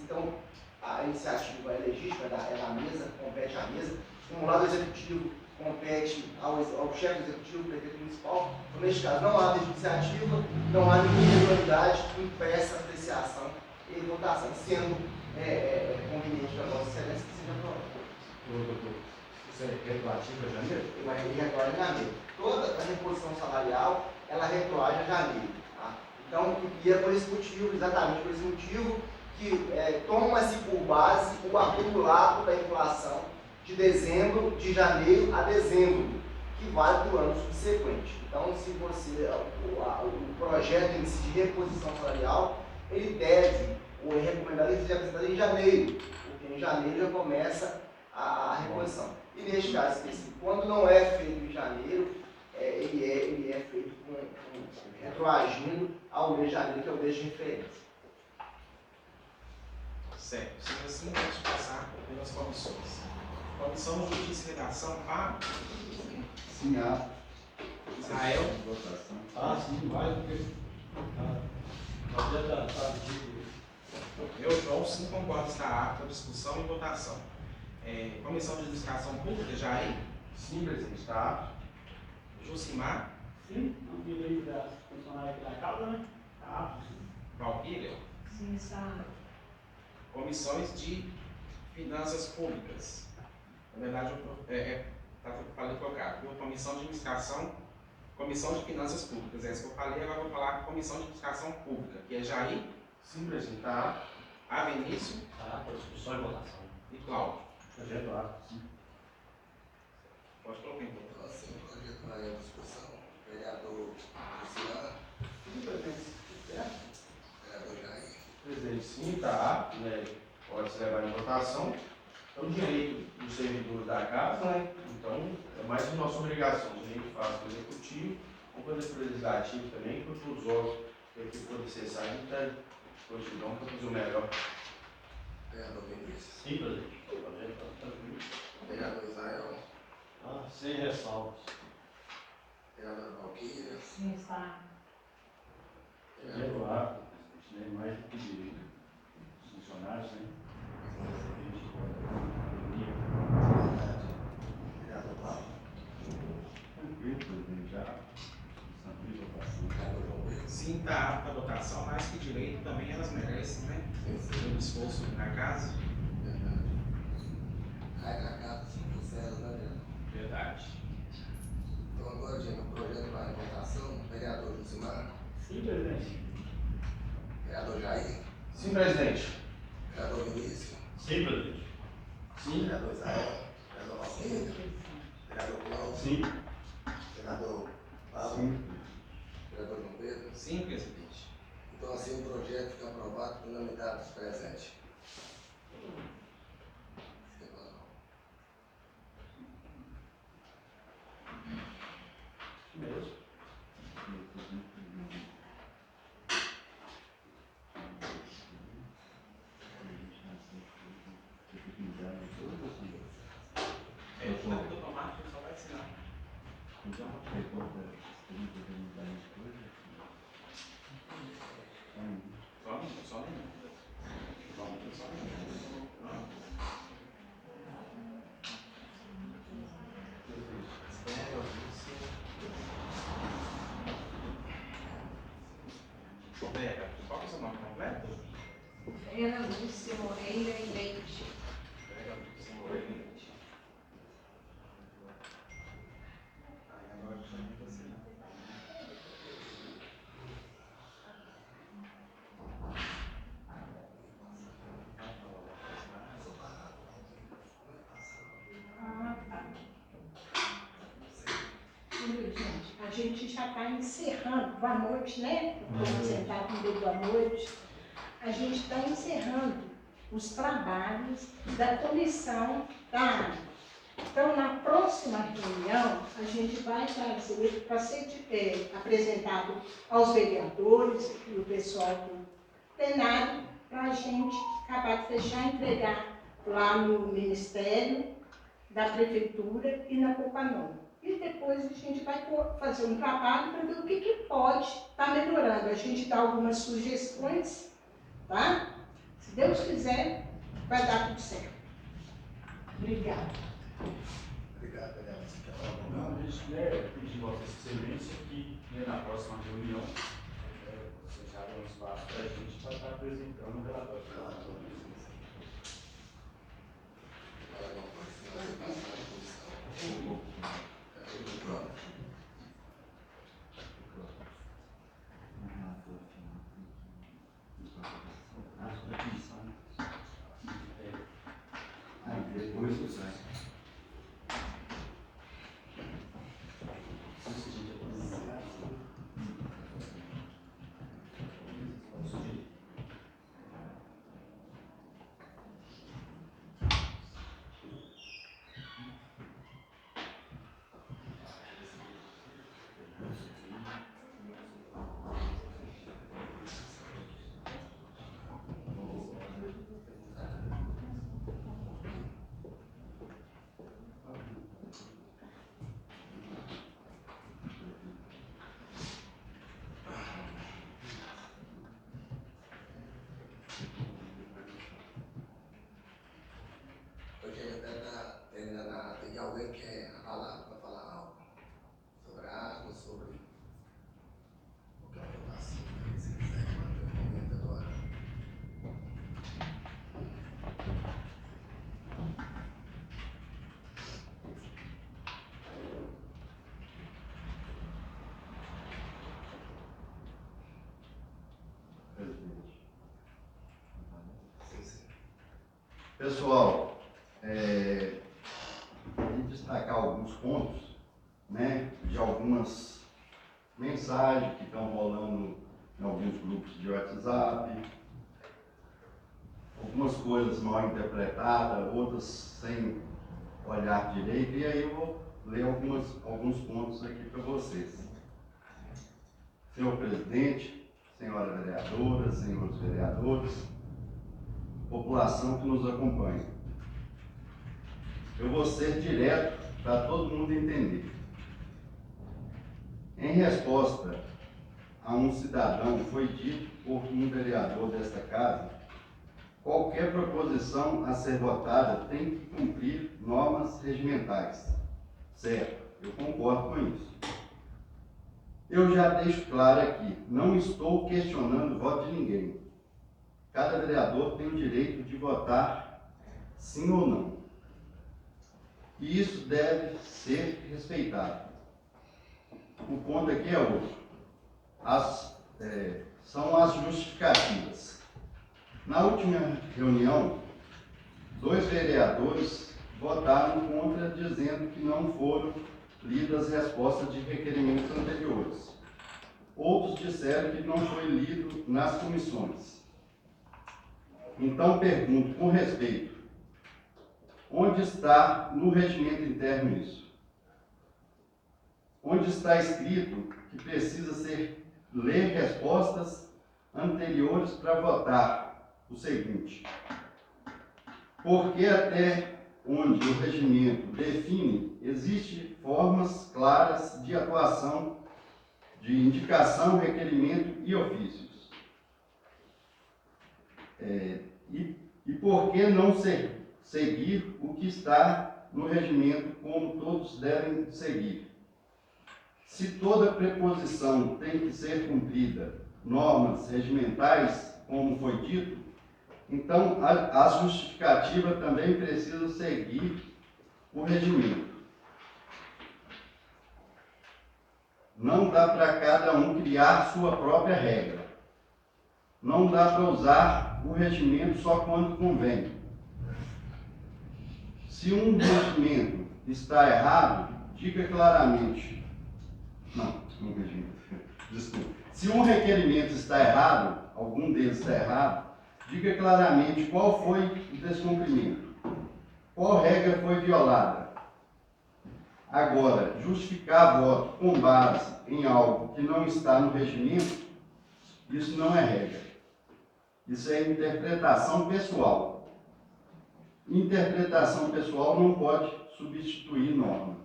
então a iniciativa é legítima, é da mesa, compete à mesa. Um lado executivo compete ao chefe executivo, do prefeito municipal. Então, neste caso, não há iniciativa, não há nenhuma irregularidade que impeça a apreciação e votação, sendo conveniente para a nossa excelência que seja aprovado.
Doutor, isso é retroativo a janeiro?
Ele retroage a janeiro. Toda a reposição salarial, ela retroage a janeiro. Tá? Então, e é por esse motivo, exatamente por esse motivo, que toma-se por base o acumulado da inflação de janeiro a dezembro, que vale para o ano subsequente. Então, se você, o projeto em si de reposição salarial, ele deve, ou é recomendado que seja apresentado em janeiro, porque em janeiro já começa a reposição. E neste caso específico, quando não é feito em janeiro, ele é feito retroagindo ao mês de janeiro, que é o mês de referência.
Certo. Sendo assim, vamos passar pelas comissões. Comissão de Justiça e Redação, Fábio.
Sim, há.
Israel.
Ah, sim, vai, porque.
Eu, João, sim, concordo, está apto a discussão e votação. Comissão de Administração Pública, Jair.
Sim, presidente, está apto.
Josimar.
Sim, não tive aí da funcionária aqui da casa, né? Está apto.
Valquíria.
Sim, está.
Comissões de Finanças Públicas. Na verdade, está falando colocado. Comissão de Administração, Comissão de Finanças Públicas. É isso que eu falei, agora eu vou falar Comissão de Administração Pública, que é Jair.
Sim, presidente, está apto.
Avenício.
Está apto a discussão e votação.
E Cláudio.
Projeto apto, sim.
Pode colocar em votação.
Então, assim, o projeto vai à discussão. Vereador Luciano.
Sim, presidente.
Vereador Jair.
Presidente, sim, está apto, né? Pode se levar em votação. É o direito do servidor da casa, né? Então, é mais uma nossa obrigação. A gente faz o executivo, o poder legislativo também, com todos os órgãos que for necessário, a gente está continuando para fazer o melhor.
Vereador Vinícius.
Sim, presidente. Tranquilo.
Vereador Israel.
Sem ressalvas.
Vereador Valquíria.
Sim, está.
Vereador Rafa, presidente, né? Mais do que direito. Os funcionários, né?
Vereador Paulo.
Tranquilo, presidente, já. Tranquilo, votação.
Vereador João Pedro.
Sim, está apta a votação, mais que direito também elas merecem, né? Pelo esforço na casa.
Verdade. Cai na casa 5 celas, né, vereador?
Verdade.
Então agora, gente, o projeto vai em votação. Vereador Josimar.
Sim, presidente.
Vereador Jair.
Sim, presidente.
Vereador Vinícius.
Sim, presidente.
Vereador Israel. Vereador Valquíria. Vereador Cláudio.
Sim.
Vereador Paulo.
Sim.
Vereador João Pedro.
Sim, presidente.
Então assim o projeto fica aprovado por unanimidade dos presentes.
Mesmo.
É, o jogo automático só vai assinar. Só nenhum. Só nenhum. Vera, qual que é o seu nome completo?
Vera Lúcia Moreira e Leite.
Vera Lúcia Moreira e Leite. Aí agora eu chamo você, né?
Ah, tá. Gente, a gente já está encerrando. Boa noite, né? Vamos sentar com o dedo boa noite. A gente está encerrando os trabalhos da comissão da área. Então, na próxima reunião, a gente vai trazer para ser apresentado aos vereadores e o pessoal do plenário, para a gente acabar de fechar e entregar lá no Ministério da Prefeitura e na Copanon. E depois a gente vai fazer um trabalho para ver o que pode estar melhorando. A gente dá algumas sugestões, tá? Se Deus quiser, vai dar tudo certo. Obrigada.
Obrigado, vereador.
Não, a gente pedir Vossa Excelência que na próxima reunião vocês abram um espaço para a gente estar apresentando o relatório.
Depois que sai.
Porque até está terminando a ata e alguém quer falar para falar algo sobre a água, sobre o que é a votação. Se quiser manter o momento agora.
Presidente.
Sim, sim.
Pessoal, destacar alguns pontos, né, de algumas mensagens que estão rolando em alguns grupos de WhatsApp, algumas coisas mal interpretadas, outras sem olhar direito, e aí eu vou ler alguns pontos aqui para vocês. Senhor presidente, senhora vereadora, senhores vereadores, população que nos acompanha. Eu vou ser direto para todo mundo entender. Em resposta a um cidadão, foi dito por um vereador desta casa, qualquer proposição a ser votada tem que cumprir normas regimentais. Certo, eu concordo com isso. Eu já deixo claro aqui, não estou questionando o voto de ninguém. Cada vereador tem o direito de votar sim ou não. E isso deve ser respeitado. O ponto aqui é outro. São as justificativas. Na última reunião, 2 vereadores votaram contra, dizendo que não foram lidas respostas de requerimentos anteriores. Outros disseram que não foi lido nas comissões. Então pergunto, com respeito, onde está no regimento interno isso? Onde está escrito que precisa ler respostas anteriores para votar o seguinte? Porque até onde o regimento define, existem formas claras de atuação, de indicação, requerimento e ofícios. E por que não seguir o que está no regimento como todos devem seguir? Se toda preposição tem que ser cumprida, normas regimentais, como foi dito, então as justificativas também precisam seguir o regimento. Não dá para cada um criar sua própria regra. Não dá para usar o regimento só quando convém. Se um regimento está errado, diga claramente. Desculpa. Se um requerimento está errado, algum deles está errado, diga claramente qual foi o descumprimento, qual regra foi violada. Agora, justificar voto com base em algo que não está no regimento, isso não é regra. Isso é interpretação pessoal. Interpretação pessoal não pode substituir norma.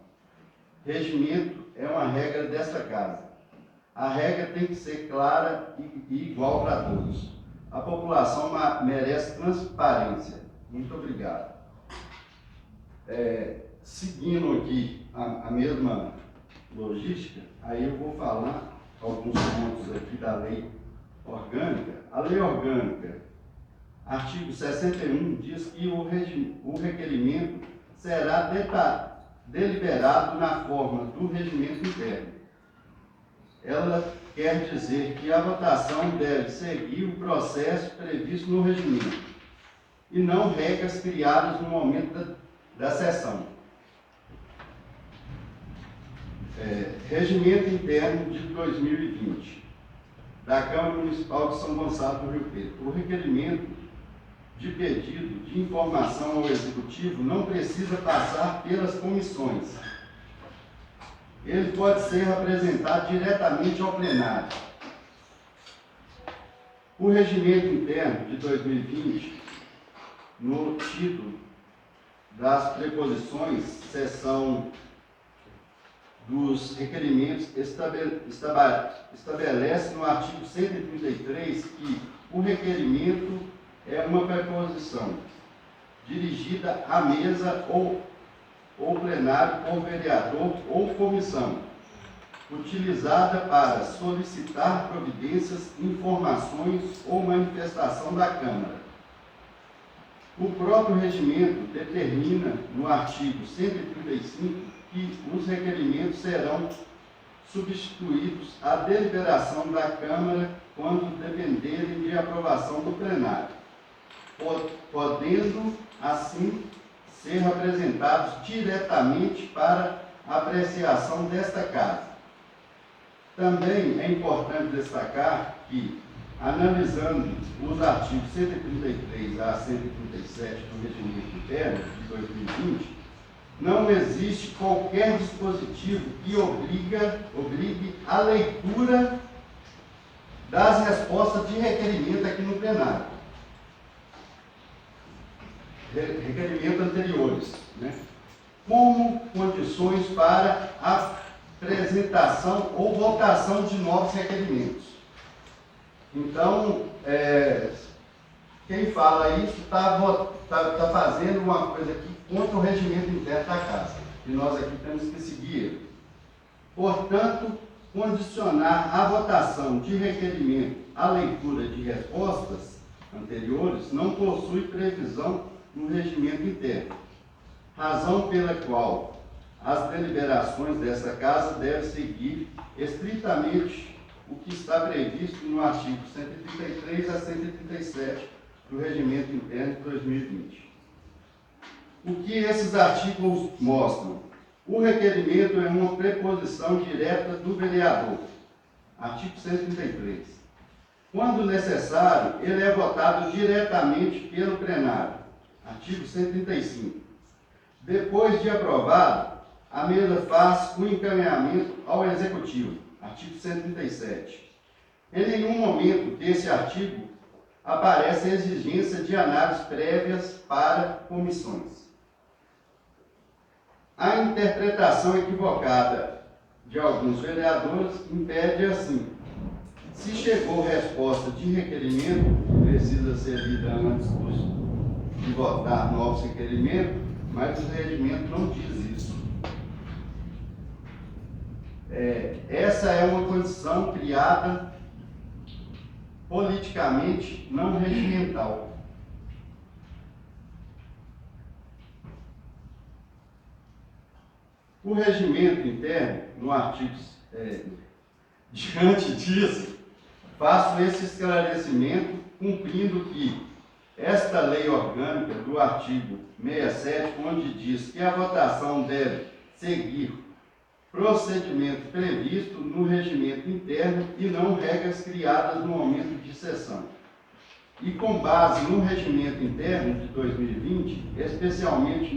Regimento é uma regra desta casa. A regra tem que ser clara e igual para todos. A população merece transparência. Muito obrigado. Seguindo aqui a mesma logística, aí eu vou falar alguns pontos aqui da lei orgânica. A lei orgânica, artigo 61, diz que o requerimento será deliberado na forma do regimento interno. Ela quer dizer que a votação deve seguir o processo previsto no regimento e não regras criadas no momento da sessão. Regimento interno de 2020 da Câmara Municipal de São Gonçalo do Rio Preto. O requerimento de pedido de informação ao Executivo não precisa passar pelas comissões. Ele pode ser apresentado diretamente ao plenário. O regimento interno de 2020, no título das preposições, seção dos requerimentos, estabelece no artigo 133 que o requerimento é uma preposição dirigida à mesa ou plenário por vereador ou comissão, utilizada para solicitar providências, informações ou manifestação da Câmara. O próprio regimento determina, no artigo 135, que os requerimentos serão substituídos à deliberação da Câmara quando dependerem de aprovação do plenário, podendo, assim, ser apresentados diretamente para apreciação desta Casa. Também é importante destacar que analisando os artigos 133 a 137 do Regimento Interno de 2020, não existe qualquer dispositivo que obrigue a leitura das respostas de requerimento aqui no plenário. Requerimentos anteriores, né? Como condições para a apresentação ou votação de novos requerimentos. Então, quem fala isso está fazendo uma coisa aqui contra o regimento interno da Casa, e nós aqui temos que seguir ele. Portanto, condicionar a votação de requerimento à leitura de respostas anteriores não possui previsão no regimento interno, razão pela qual as deliberações dessa Casa devem seguir estritamente o que está previsto no artigo 133 a 137 do Regimento Interno de 2020. O que esses artigos mostram? O requerimento é uma preposição direta do vereador. Artigo 133. Quando necessário, ele é votado diretamente pelo plenário. Artigo 135. Depois de aprovado, a mesa faz o encaminhamento ao Executivo. Artigo 137. Em nenhum momento desse artigo aparece a exigência de análises prévias para comissões. A interpretação equivocada de alguns vereadores impede assim: se chegou resposta de requerimento, precisa ser lida antes de votar novos requerimentos, mas o regimento não diz isso. Essa é uma condição criada politicamente, não regimental. O regimento interno, no artigo, diante disso, faço esse esclarecimento, cumprindo que esta lei orgânica do artigo 67, onde diz que a votação deve seguir procedimento previsto no regimento interno e não regras criadas no momento de sessão. E com base no regimento interno de 2020, especialmente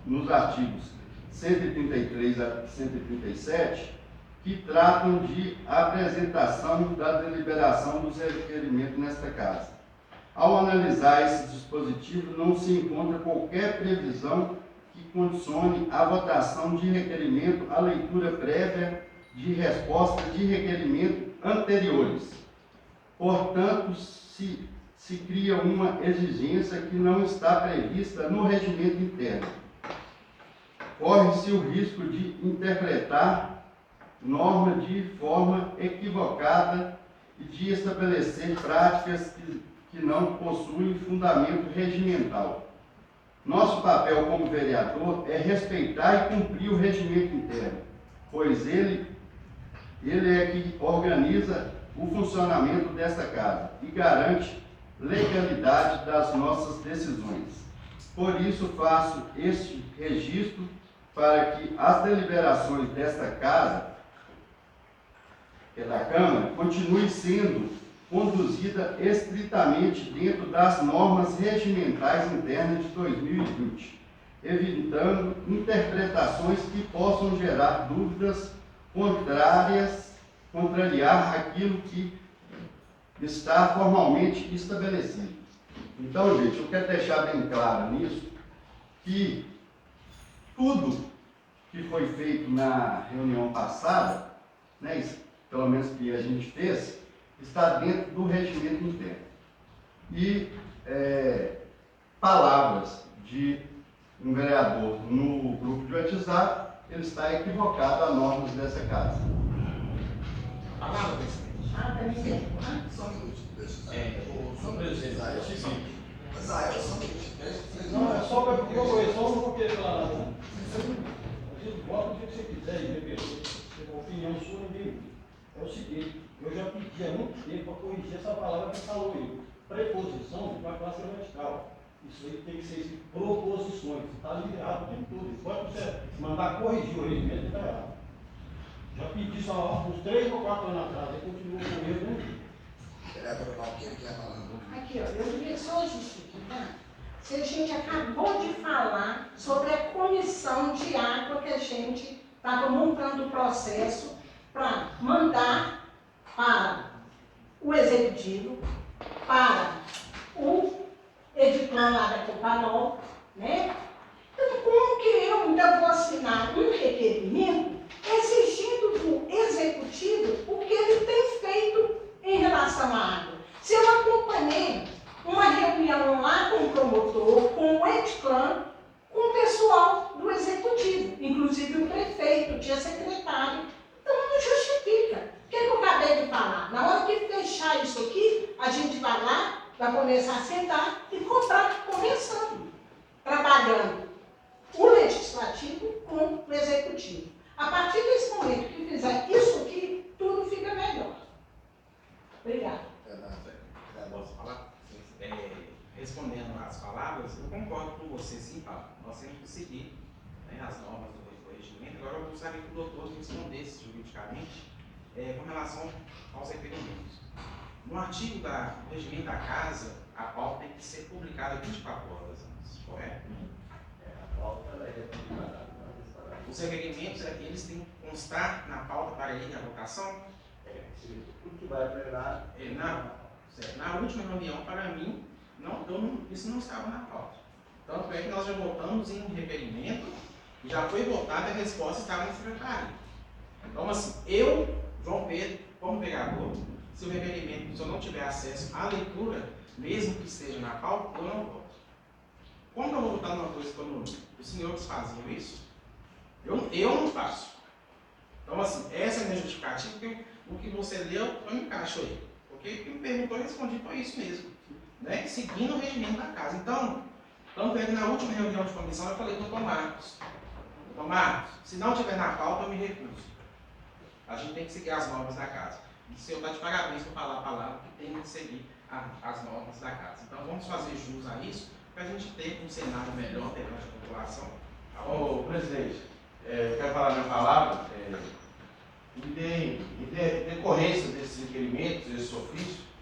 nos artigos 133 a 137, que tratam de apresentação da deliberação dos requerimentos nesta Casa. Ao analisar esse dispositivo, não se encontra qualquer previsão que condicione a votação de requerimento à leitura prévia de resposta de requerimento anteriores. Portanto, se cria uma exigência que não está prevista no regimento interno. Corre-se o risco de interpretar norma de forma equivocada e de estabelecer práticas que não possuem fundamento regimental. Nosso papel como vereador é respeitar e cumprir o regimento interno, pois ele é que organiza o funcionamento desta Casa e garante legalidade das nossas decisões. Por isso faço este registro para que as deliberações desta Casa, que é da Câmara, continuem sendo conduzida estritamente dentro das normas regimentais internas de 2020, evitando interpretações que possam gerar dúvidas contrariar aquilo que está formalmente estabelecido. Então, gente, eu quero deixar bem claro nisso que tudo que foi feito na reunião passada, né, pelo menos que a gente fez, está dentro do regimento interno. E palavras de um vereador no grupo de WhatsApp, ele está equivocado a normas dessa Casa.
Palavra, presidente. Só um minuto, presidente. Israel, só um minuto.
Não, é só para eu só não vou querer falar nada. A gente vota o que você quiser, entendeu? A opinião sua, ninguém. É o seguinte, eu já pedi há muito tempo para corrigir essa palavra que falou aí. Preposição para a classe gramatical. Isso aí tem que ser proposições. Está liberado o tempo todo. Pode você mandar corrigir o regimento, está errado. Já pedi isso há uns 3 ou 4 anos atrás, aí continua com o mesmo, né?
Vereadora Valqueira quer falar.
Aqui, ó, eu queria só justificar. Se a gente acabou de falar sobre a comissão de água que a gente estava montando o processo para mandar para o executivo, para o Ediplan lá da Copanol, né? Então, como que eu ainda vou assinar um requerimento exigindo do executivo o que ele tem feito em relação à água? Se eu acompanhei uma reunião lá com o promotor, com o Ediplan, com o pessoal do executivo, inclusive o prefeito, tinha secretário. Então não justifica. O que eu acabei de falar? Na hora que fechar isso aqui, a gente vai lá, vai começar a sentar e cobrar, começando, trabalhando o legislativo com o executivo. A partir desse momento que fizer isso aqui, tudo fica melhor. Obrigada.
Posso falar? Respondendo às palavras, eu concordo com você, sim, Paulo. Nós temos que seguir, né, as normas do regimento. Agora eu gostaria que o doutor respondesse juridicamente com relação aos requerimentos. No artigo do regimento da casa, a pauta tem que ser publicada 24 horas antes, correto?
A pauta é publicada.
Os requerimentos, eles têm que constar na pauta para ir à votação?
Tudo que vai plenar.
Na última reunião, para mim, isso não estava na pauta. Tanto é que nós já votamos em um requerimento, já foi votado e a resposta estava na secretaria. Então, assim, eu, João Pedro, como vereador, se o requerimento, se eu não tiver acesso à leitura, mesmo que esteja na pauta, eu não voto. Como eu vou votar numa coisa que eu não li? Os senhores faziam isso? Eu não faço. Então, assim, essa é a minha justificativa, porque o que você leu, eu encaixo aí. Porque o que me perguntou, eu respondi, foi isso mesmo. Né? Seguindo o regimento da casa. Então, tanto é que na última reunião de comissão, eu falei com o Dr. Marcos. Dr. Marcos, se não tiver na pauta, eu me recuso. A gente tem que seguir as normas da casa. E o senhor está de parabéns por falar a palavra que tem que seguir as normas da casa. Então, vamos fazer jus a isso, para a gente ter um cenário melhor perante a população.
Ô, presidente, quero falar minha palavra. Em decorrência desses requerimentos, desses ofícios,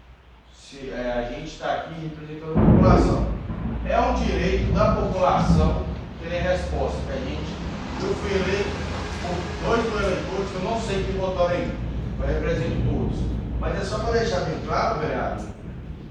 a gente está aqui representando a população. É um direito da população ter resposta. Eu fui eleito por 2 eleitores que eu não sei quem votaram em mim. Eu represento todos. Mas é só para deixar bem claro, vereador,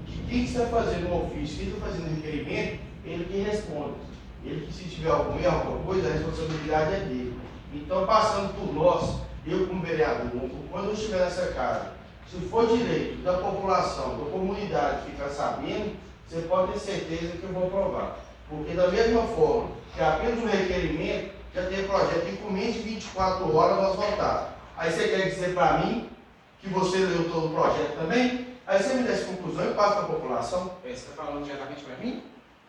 que quem está fazendo o ofício, quem está fazendo o requerimento, ele que responde. Ele que, se tiver algum erro, alguma coisa, a responsabilidade é dele. Então, passando por nós, eu como vereador, quando eu estiver nessa casa, se for direito da população, da comunidade ficar sabendo, você pode ter certeza que eu vou aprovar. Porque da mesma forma que apenas um requerimento, já tem projeto e com menos de 24 horas nós votar. Aí você quer dizer para mim que você leu todo o projeto também? Aí você me dá essa conclusão e passa para a população?
Você está falando diretamente para mim?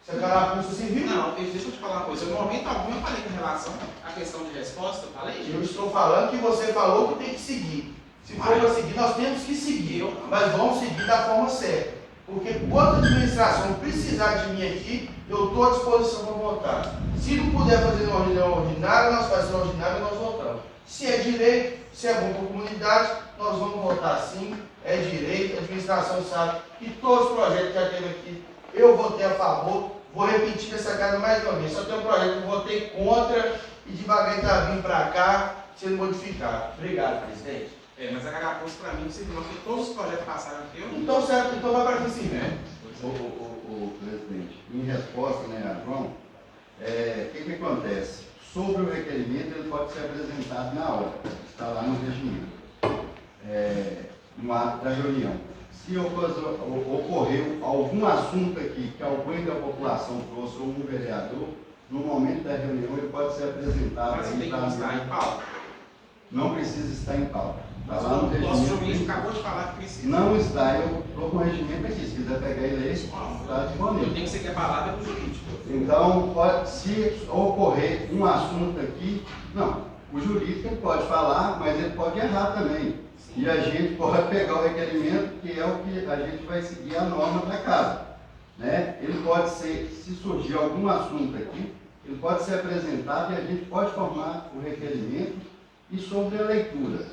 Você está na Polícia Civil?
Não, deixa eu te falar uma coisa. No momento algum eu falei com relação à questão de resposta, eu falei?
Eu estou falando que você falou que tem que seguir. Se for para seguir, nós temos que seguir, mas vamos seguir da forma certa. Porque quando a administração precisar de mim aqui, eu estou à disposição para votar. Se não puder fazer uma reunião ordinária, nós fazemos uma ordinária e nós votamos. Se é direito, se é bom para a comunidade, nós vamos votar sim, é direito, a administração sabe que todos os projetos que já teve aqui, eu votei a favor, vou repetir nessa casa mais uma vez. Só tem um projeto que eu votei contra e devagar está vindo para cá, sendo modificado. Obrigado, presidente.
Mas a Carapuça, para mim, você viu que todos os projetos passaram aqui.
Então, certo, então vai para aqui sim, né?
O presidente, em resposta, né, a João, o que acontece? Sobre o requerimento, ele pode ser apresentado na hora, está lá no regimento, no ato da reunião. Se ocorreu algum assunto aqui que alguém da população trouxe ou um vereador, no momento da reunião ele pode ser apresentado.
Mas tem que estar em pauta?
Não precisa estar em pauta. Está lá no regimento.
Nosso juiz acabou de falar que precisa.
Não está, eu estou com o regimento aqui. Se quiser pegar ele aí, está disponível.
Eu tenho que seguir a palavra do jurídico.
Então, se ocorrer um assunto aqui, não, o jurídico ele pode falar, mas ele pode errar também. E a gente pode pegar o requerimento, que é o que a gente vai seguir a norma da casa. Né? Ele pode ser, se surgir algum assunto aqui, ele pode ser apresentado e a gente pode formar o requerimento e sobre a leitura.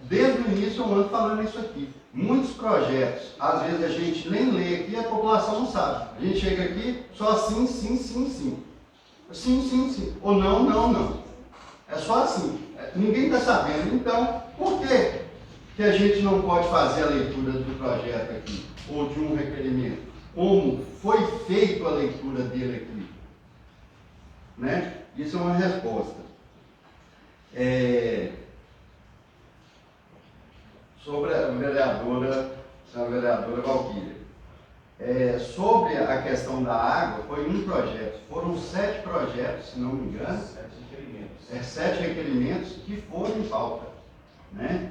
Desde o início eu ando falando isso aqui. Muitos projetos, às vezes a gente nem lê aqui e a população não sabe. A gente chega aqui só sim, sim, sim, sim. Sim, sim, sim. Ou não, não, não. É só assim. Ninguém está sabendo. Então, por que a gente não pode fazer a leitura do projeto aqui? Ou de um requerimento? Como foi feita a leitura dele aqui? Né? Isso é uma resposta. Sobre a vereadora Valquíria. Sobre a questão da água, foi um projeto. Foram 7 projetos, se não me engano.
7 requerimentos.
7 requerimentos que foram em pauta. Né?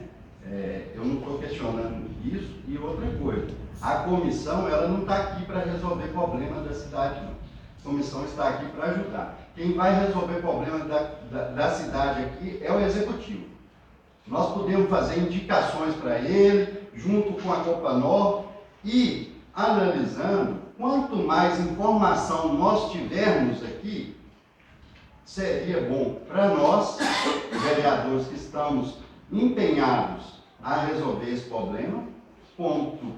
Eu não estou questionando isso. E outra coisa, a comissão ela não está aqui para resolver problemas da cidade, não. A comissão está aqui para ajudar. Quem vai resolver problemas da cidade aqui é o executivo. Nós podemos fazer indicações para ele, junto com a Copanor, e analisando, quanto mais informação nós tivermos aqui, seria bom para nós, vereadores que estamos empenhados a resolver esse problema, quanto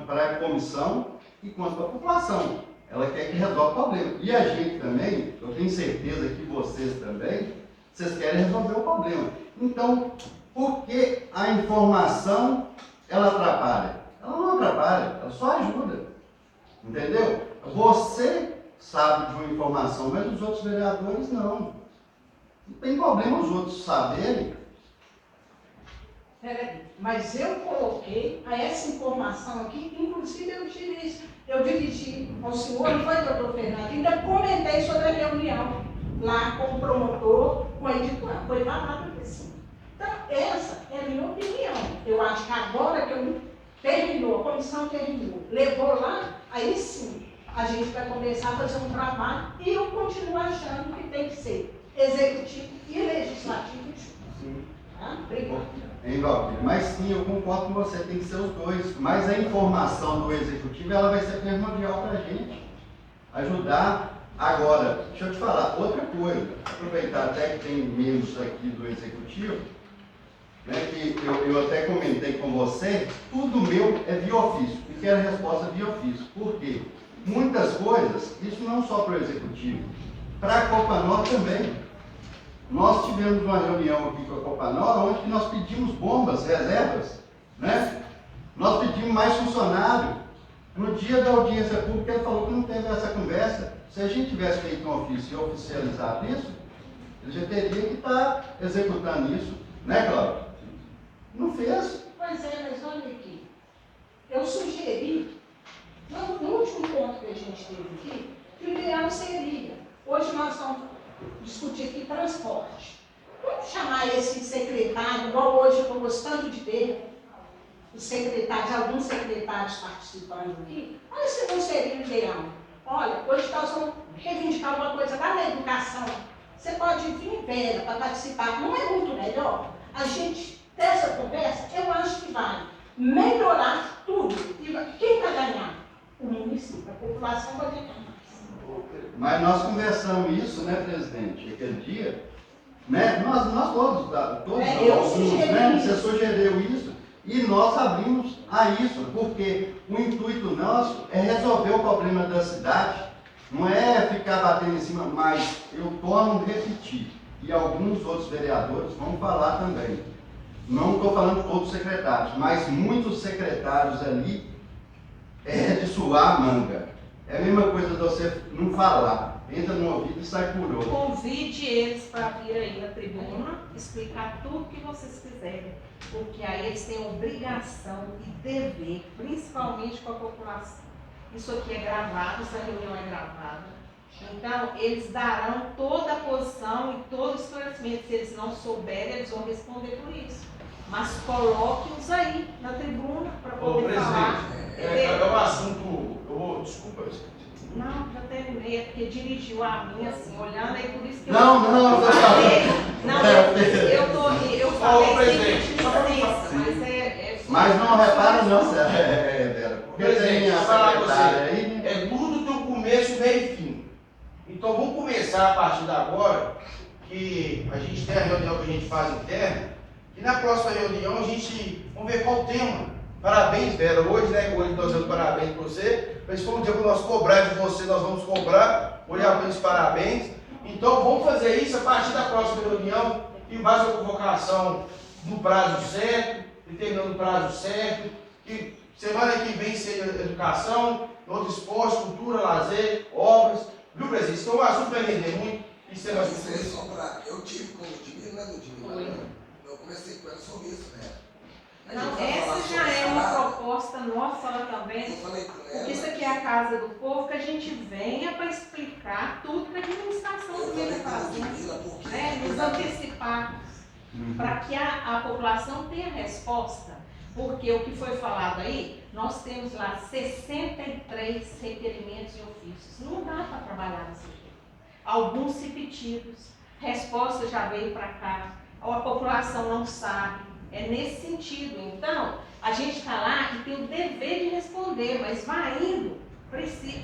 para a comissão e quanto para a população. Ela quer que resolva o problema. E a gente também, eu tenho certeza que vocês também, vocês querem resolver o problema. Então, por que a informação ela atrapalha? Ela não atrapalha, ela só ajuda. Entendeu? Você sabe de uma informação, mas os outros vereadores não. Não tem problema os outros saberem.
Peraí, mas eu coloquei essa informação aqui, inclusive eu dirigi ao senhor, não foi, doutor Fernando? Ainda comentei sobre a reunião lá com o promotor, com a editora, foi falado assim. Então, essa é a minha opinião. Eu acho que agora que terminou, a comissão terminou, levou lá, aí sim, a gente vai começar a fazer um trabalho e eu continuo achando que tem que ser executivo e legislativo juntos. Tá? Obrigada.
Hein, Valquíria? Mas sim, eu concordo com você, tem que ser os dois. Mas a informação do executivo, ela vai ser primordial para a gente. Ajudar. Agora, deixa eu te falar, outra coisa. Aproveitar até que tem membros aqui do executivo, né, que eu até comentei com você, tudo meu é via ofício. E quero a resposta via ofício. Por quê? Muitas coisas, isso não só para o executivo, para a Copanor também. Nós tivemos uma reunião aqui com a Copanor, onde nós pedimos bombas, reservas, né? Nós pedimos mais funcionário. No dia da audiência pública, ele falou que não teve essa conversa. Se a gente tivesse feito um ofício e oficializado isso, ele já teria que estar executando isso, né, Cláudio? Não fez.
Pois é, mas olha aqui, eu sugeri, no último ponto que a gente teve aqui, que o ideal seria, hoje nós vamos discutir aqui transporte. Vamos chamar esse secretário, igual hoje eu estou gostando de ver os secretários, alguns secretários participando aqui. Olha se não seria o ideal. Olha, hoje nós vamos reivindicar alguma coisa lá na educação. Você pode vir, Vera, para participar. Não é muito melhor a gente ter essa conversa? Eu acho que vai melhorar tudo. E quem vai ganhar? O município, a população vai ganhar mais.
Mas nós conversamos isso, né, presidente, aquele dia, né? Nós todos alguns, né? Você sugeriu isso e nós abrimos a isso, porque o intuito nosso é resolver o problema da cidade, não é ficar batendo em cima, mas eu torno repetir, e alguns outros vereadores vão falar também. Não estou falando todos os secretários, mas muitos secretários ali de suar a manga. É a mesma coisa de você não falar, entra no ouvido e sai por outro.
Convide eles para vir aí na tribuna, explicar tudo que vocês quiserem, porque aí eles têm obrigação e dever, principalmente com a população. Isso aqui é gravado, essa reunião é gravada. Então, eles darão toda a posição e todo o esclarecimento. Se eles não souberem, eles vão responder por isso. Mas coloque-os aí na tribuna para poder falar.
É um assunto. Desculpa.
Não, já terminei, é porque dirigiu a mim assim, olhando aí, por isso que
não,
eu falei. Eu falei sem licença,
mas não repara não, Vera, porque tem a secretária aí.
É tudo tem um começo, meio e fim. Então vamos começar a partir de agora, que a gente tem a reunião que a gente faz interna, e na próxima reunião a gente vamos ver qual o tema. Parabéns, Vera. Hoje, né? Hoje nós damos parabéns para você. Mas foi um dia para nós cobrar de você, nós vamos cobrar. Hoje apenas parabéns. Então vamos fazer isso a partir da próxima reunião, que vai ser a convocação no prazo certo, determinando o prazo certo, que semana que vem seja educação, outro esporte, cultura, lazer, obras. Viu, presidente? Então o assunto vai render muito. Isso é mais
Isso aí só pra... Eu tive com o Ludmila, né, Ludmila? Eu conversei com ela sobre isso, né?
Não, essa já é uma proposta nossa também, porque isso aqui é a Casa do Povo, que a gente venha para explicar tudo que a administração vem fazendo, né? Nos antecipar, para que a população tenha resposta, porque o que foi falado aí, nós temos lá 63 requerimentos e ofícios, não dá para trabalhar desse jeito. Alguns repetidos, resposta já veio para cá, ou a população não sabe. É nesse sentido. Então, a gente está lá e tem o dever de responder, mas vai indo,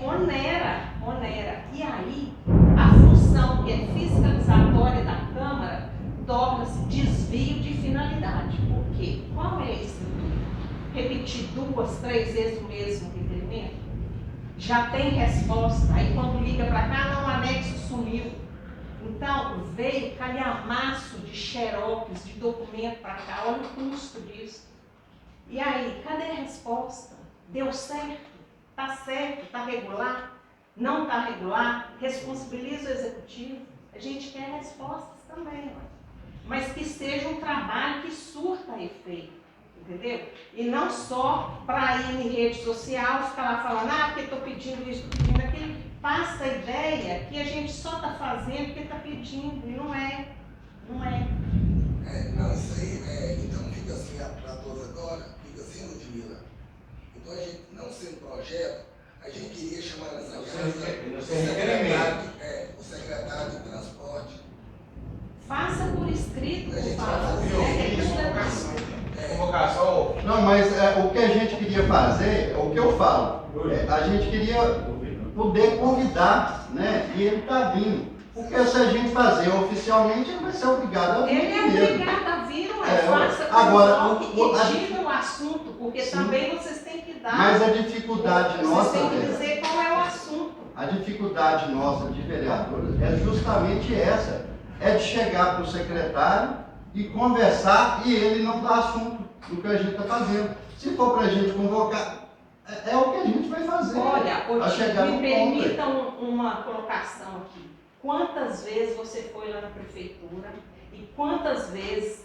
onera. E aí, a função que é fiscalizatória da Câmara torna-se desvio de finalidade. Por quê? Qual é a estrutura? Repetir 2, 3 vezes o mesmo requerimento? Já tem resposta, aí quando liga para cá, não, o anexo sumiu. Então, veio calhamaço de xerox, de documento para cá, olha o custo disso. E aí, cadê a resposta? Deu certo? Está regular? Não está regular? Responsabiliza o executivo? A gente quer respostas também, mas que seja um trabalho que surta efeito, entendeu? E não só para ir em rede social, ficar lá falando, porque estou pedindo isso, estou pedindo aquilo. Passa a ideia que a gente só está fazendo porque está pedindo, e não é.
Não, isso aí, então fica assim para todos agora, fica assim, Ludmila. Então a gente, não sendo projeto, a gente queria chamar nessa casa o secretário de transporte.
Faça por escrito,
a gente
convocação.
Não, mas o que a gente queria fazer, o que eu falo, a gente queria poder convidar, né? E ele está vindo. Porque se a gente fazer oficialmente, ele vai ser obrigado a vir.
Ele é obrigado a vir, faça
agora,
e diga o assunto, porque sim, também vocês têm que dar.
Mas a dificuldade nossa.
Vocês têm que dizer qual é o assunto.
A dificuldade nossa de vereadores é justamente essa: é de chegar para o secretário e conversar e ele não dá assunto do que a gente está fazendo. Se for para a gente convocar, é o que a gente vai fazer.
Olha, me permitam uma colocação aqui. Quantas vezes você foi lá na prefeitura e quantas vezes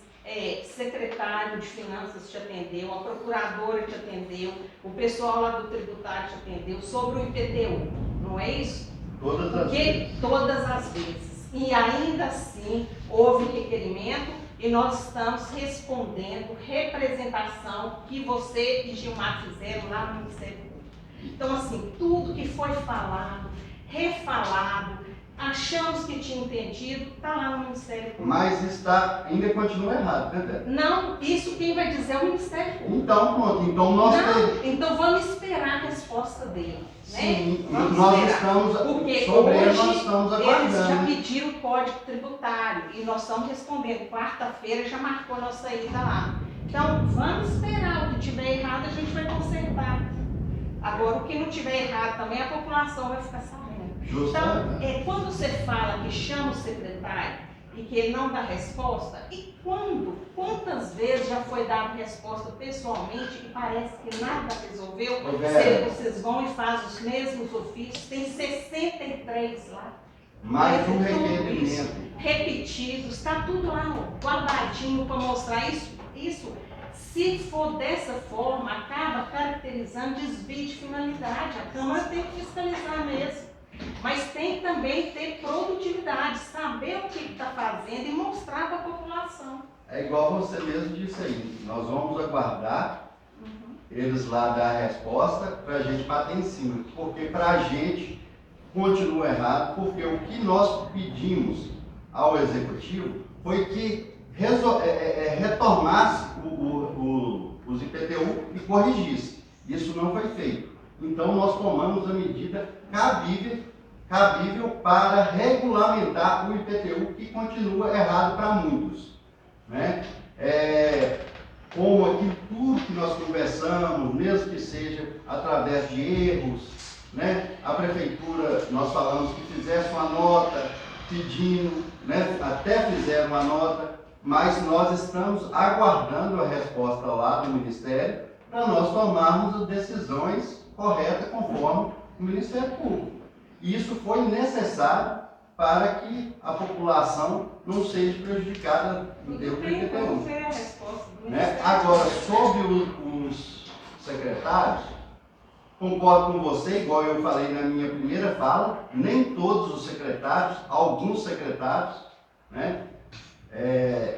secretário de finanças te atendeu, a procuradora te atendeu, o pessoal lá do tributário te atendeu sobre o IPTU, não é isso? Todas as vezes. E ainda assim houve requerimento e nós estamos respondendo representação que você e Gilmar fizeram lá no Ministério Público. Então, assim, tudo que foi falado, refalado, achamos que tinha entendido, está lá no Ministério Público.
Mas ainda continua errado, né, Beto?
Não, isso quem vai dizer é o Ministério Público.
Então, pronto, então nós
então vamos esperar a resposta dele.
Sim,
né?
nós estamos,
porque
sobre
hoje
nós estamos aguardando.
Eles já pediram o código tributário e nós estamos respondendo. Quarta-feira já marcou a nossa ida lá. Então, vamos esperar. O que tiver errado, a gente vai consertar. Agora, o que não tiver errado também, a população vai ficar sabendo. Então, quando você fala que chama o secretário e que ele não dá resposta, e quantas vezes já foi dada resposta pessoalmente e parece que nada resolveu? Vocês vão e fazem os mesmos ofícios, tem 63 lá.
Mais um requerimento.
Repetidos, está tudo lá guardadinho para mostrar isso. Se for dessa forma, acaba caracterizando desvio de finalidade. A Câmara tem que fiscalizar mesmo. Mas tem também que ter produtividade, saber o que está fazendo e mostrar para a população.
É igual você mesmo disse aí, nós vamos aguardar eles lá dar a resposta para a gente bater em cima, porque para a gente continua errado, porque o que nós pedimos ao Executivo foi que retornasse os IPTU e corrigisse. Isso não foi feito. Então nós tomamos a medida cabível para regulamentar o IPTU, que continua errado para muitos, né? como aqui tudo que nós conversamos, mesmo que seja através de erros, né? A prefeitura, nós falamos que fizesse uma nota pedindo, né? Até fizeram uma nota, mas nós estamos aguardando a resposta lá do Ministério para nós tomarmos as decisões corretas conforme o Ministério Público. E isso foi necessário para que a população não seja prejudicada no
Tudo bem,
IPTU.
vamos ver a resposta do
Né?
Ministério.
Agora, sobre os secretários, concordo com você, igual eu falei na minha primeira fala, nem todos os secretários, alguns secretários, né?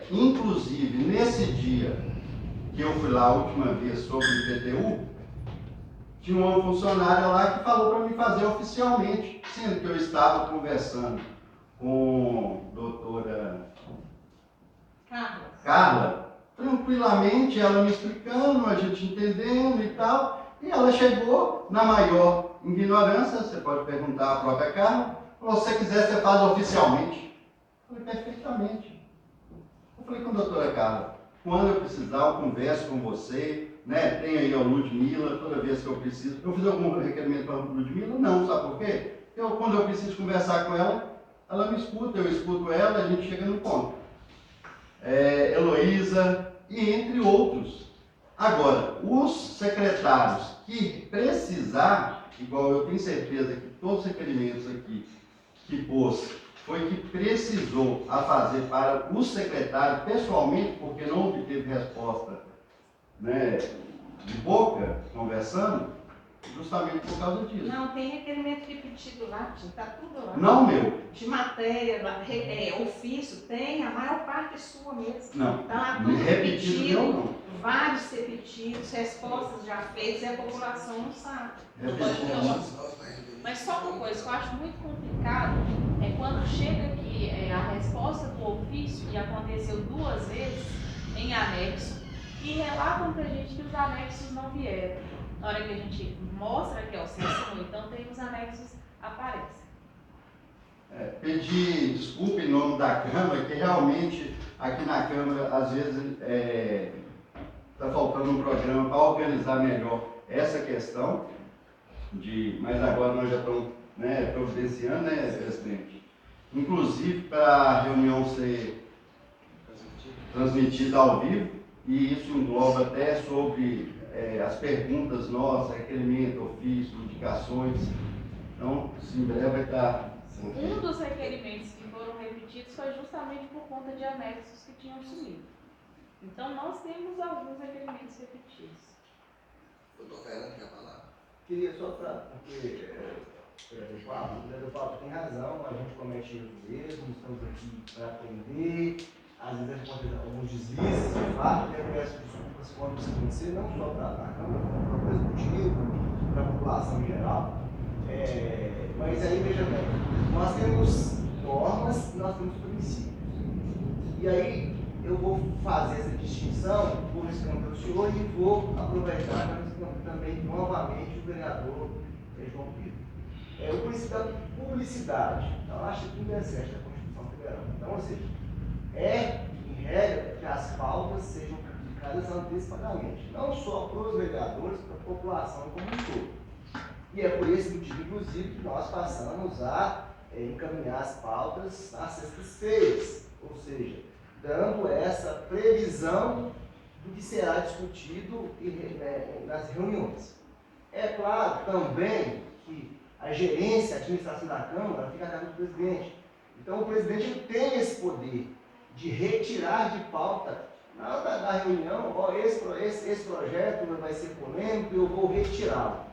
Inclusive, nesse dia que eu fui lá a última vez sobre o IPTU, tinha uma funcionária lá que falou para me fazer oficialmente, sendo que eu estava conversando com a doutora Carla, tranquilamente, ela me explicando, a gente entendendo e tal, e ela chegou na maior ignorância, você pode perguntar à própria Carla, se você quiser, você faz oficialmente. Eu falei, perfeitamente. Eu falei com a doutora Carla, quando eu precisar, eu converso com você, né? Tem aí a Ludmila, toda vez que eu preciso. Eu fiz algum requerimento para a Ludmila? Não, sabe por quê? Quando eu preciso conversar com ela, ela me escuta, eu escuto ela, a gente chega no ponto. Heloísa e entre outros. Agora, os secretários que precisar, igual eu tenho certeza que todos os requerimentos aqui que pôs, foi que precisou a fazer para o secretário pessoalmente, porque não obteve resposta, né, de boca, conversando, justamente por causa disso.
Não, tem requerimento repetido lá, está tudo lá.
Não meu.
De matéria, ofício, tem, a maior parte é sua mesmo.
Não.
Está lá tudo
Repetido
repetido,
não.
vários repetidos, respostas já feitas e a população não sabe.
Mas só uma coisa que eu acho muito complicado é quando chega aqui a resposta do ofício, e aconteceu 2 vezes em anexo, e relatam pra gente que os anexos não vieram. Na hora que a gente mostra aqui, ó, seção, então tem os anexos aparecem.
Pedir desculpa em nome da Câmara, que realmente aqui na Câmara, às vezes, está faltando um programa para organizar melhor essa questão, mas agora nós já estamos, né, providenciando, né, presidente? Inclusive para a reunião ser transmitida ao vivo, e isso engloba até sobre as perguntas nossas, requerimento, ofício, indicações. Então, em breve vai estar.
Um dos requerimentos que foram repetidos foi justamente por conta de anexos que tinham sumido. Então, nós temos alguns requerimentos repetidos.
Doutor Fernando, quer falar?
Queria só para, porque o vereador Paulo tem razão, a gente comete erros mesmo, estamos aqui para aprender, às vezes a gente pode ter alguns deslizes, de fato, eu peço desculpas quando isso acontecer, não só para a Câmara, como para o Executivo, para a população em geral. Mas aí, veja bem, nós temos normas, nós temos princípios. E aí, eu vou fazer essa distinção, vou responder ao senhor e vou aproveitar para responder também novamente o vereador João Pedro. O princípio da publicidade, está lá, artigo 37 da Constituição Federal. Então, ou seja, em regra, que as pautas sejam publicadas antecipadamente, não só para os vereadores, para a população como um todo. E é por esse motivo, inclusive, que nós passamos a encaminhar as pautas às sextas-feiras, ou seja, dando essa previsão do que será discutido nas reuniões. É claro também que a gerência, a administração da Câmara fica a cargo do presidente. Então, o presidente tem esse poder de retirar de pauta da reunião, esse projeto vai ser polêmico e eu vou retirá-lo.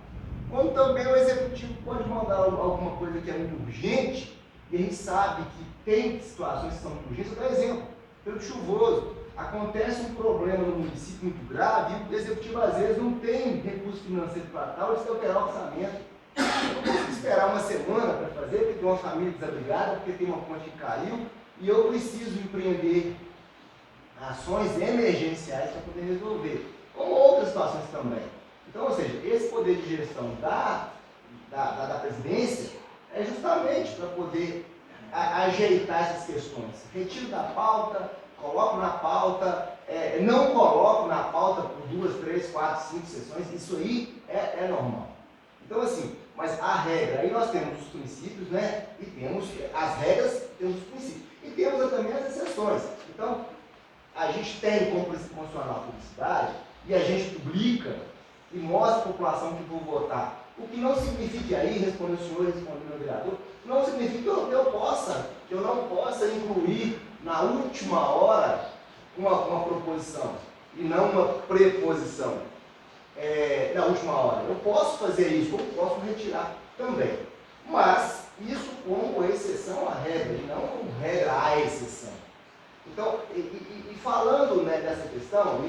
Como também o executivo pode mandar alguma coisa que é muito urgente, e a gente sabe que tem situações que são muito urgentes. Por exemplo, pelo chuvoso, acontece um problema no município muito grave e o executivo às vezes não tem recurso financeiro para tal, eles têm que alterar o orçamento. Eu não consigo esperar uma semana para fazer, porque tem uma família desabrigada, porque tem uma ponte que caiu, e eu preciso empreender ações emergenciais para poder resolver, como outras situações também. Então, ou seja, esse poder de gestão da presidência é justamente para poder ajeitar essas questões. Retiro da pauta, coloco na pauta, não coloco na pauta por 2, 3, 4, 5 sessões, isso aí é normal. Então, assim, mas a regra, aí nós temos os princípios, né? E temos as regras, temos os princípios. E temos também as exceções. Então, a gente tem como constitucional a publicidade e a gente publica e mostra à população que vou votar. O que não significa, aí, respondendo o senhor, respondendo o meu vereador, não significa que eu não possa incluir na última hora uma proposição e não uma preposição. Na última hora. Eu posso fazer isso, eu posso retirar também. Mas isso como exceção à regra, e não como regra à exceção. Então, e falando, né, dessa questão,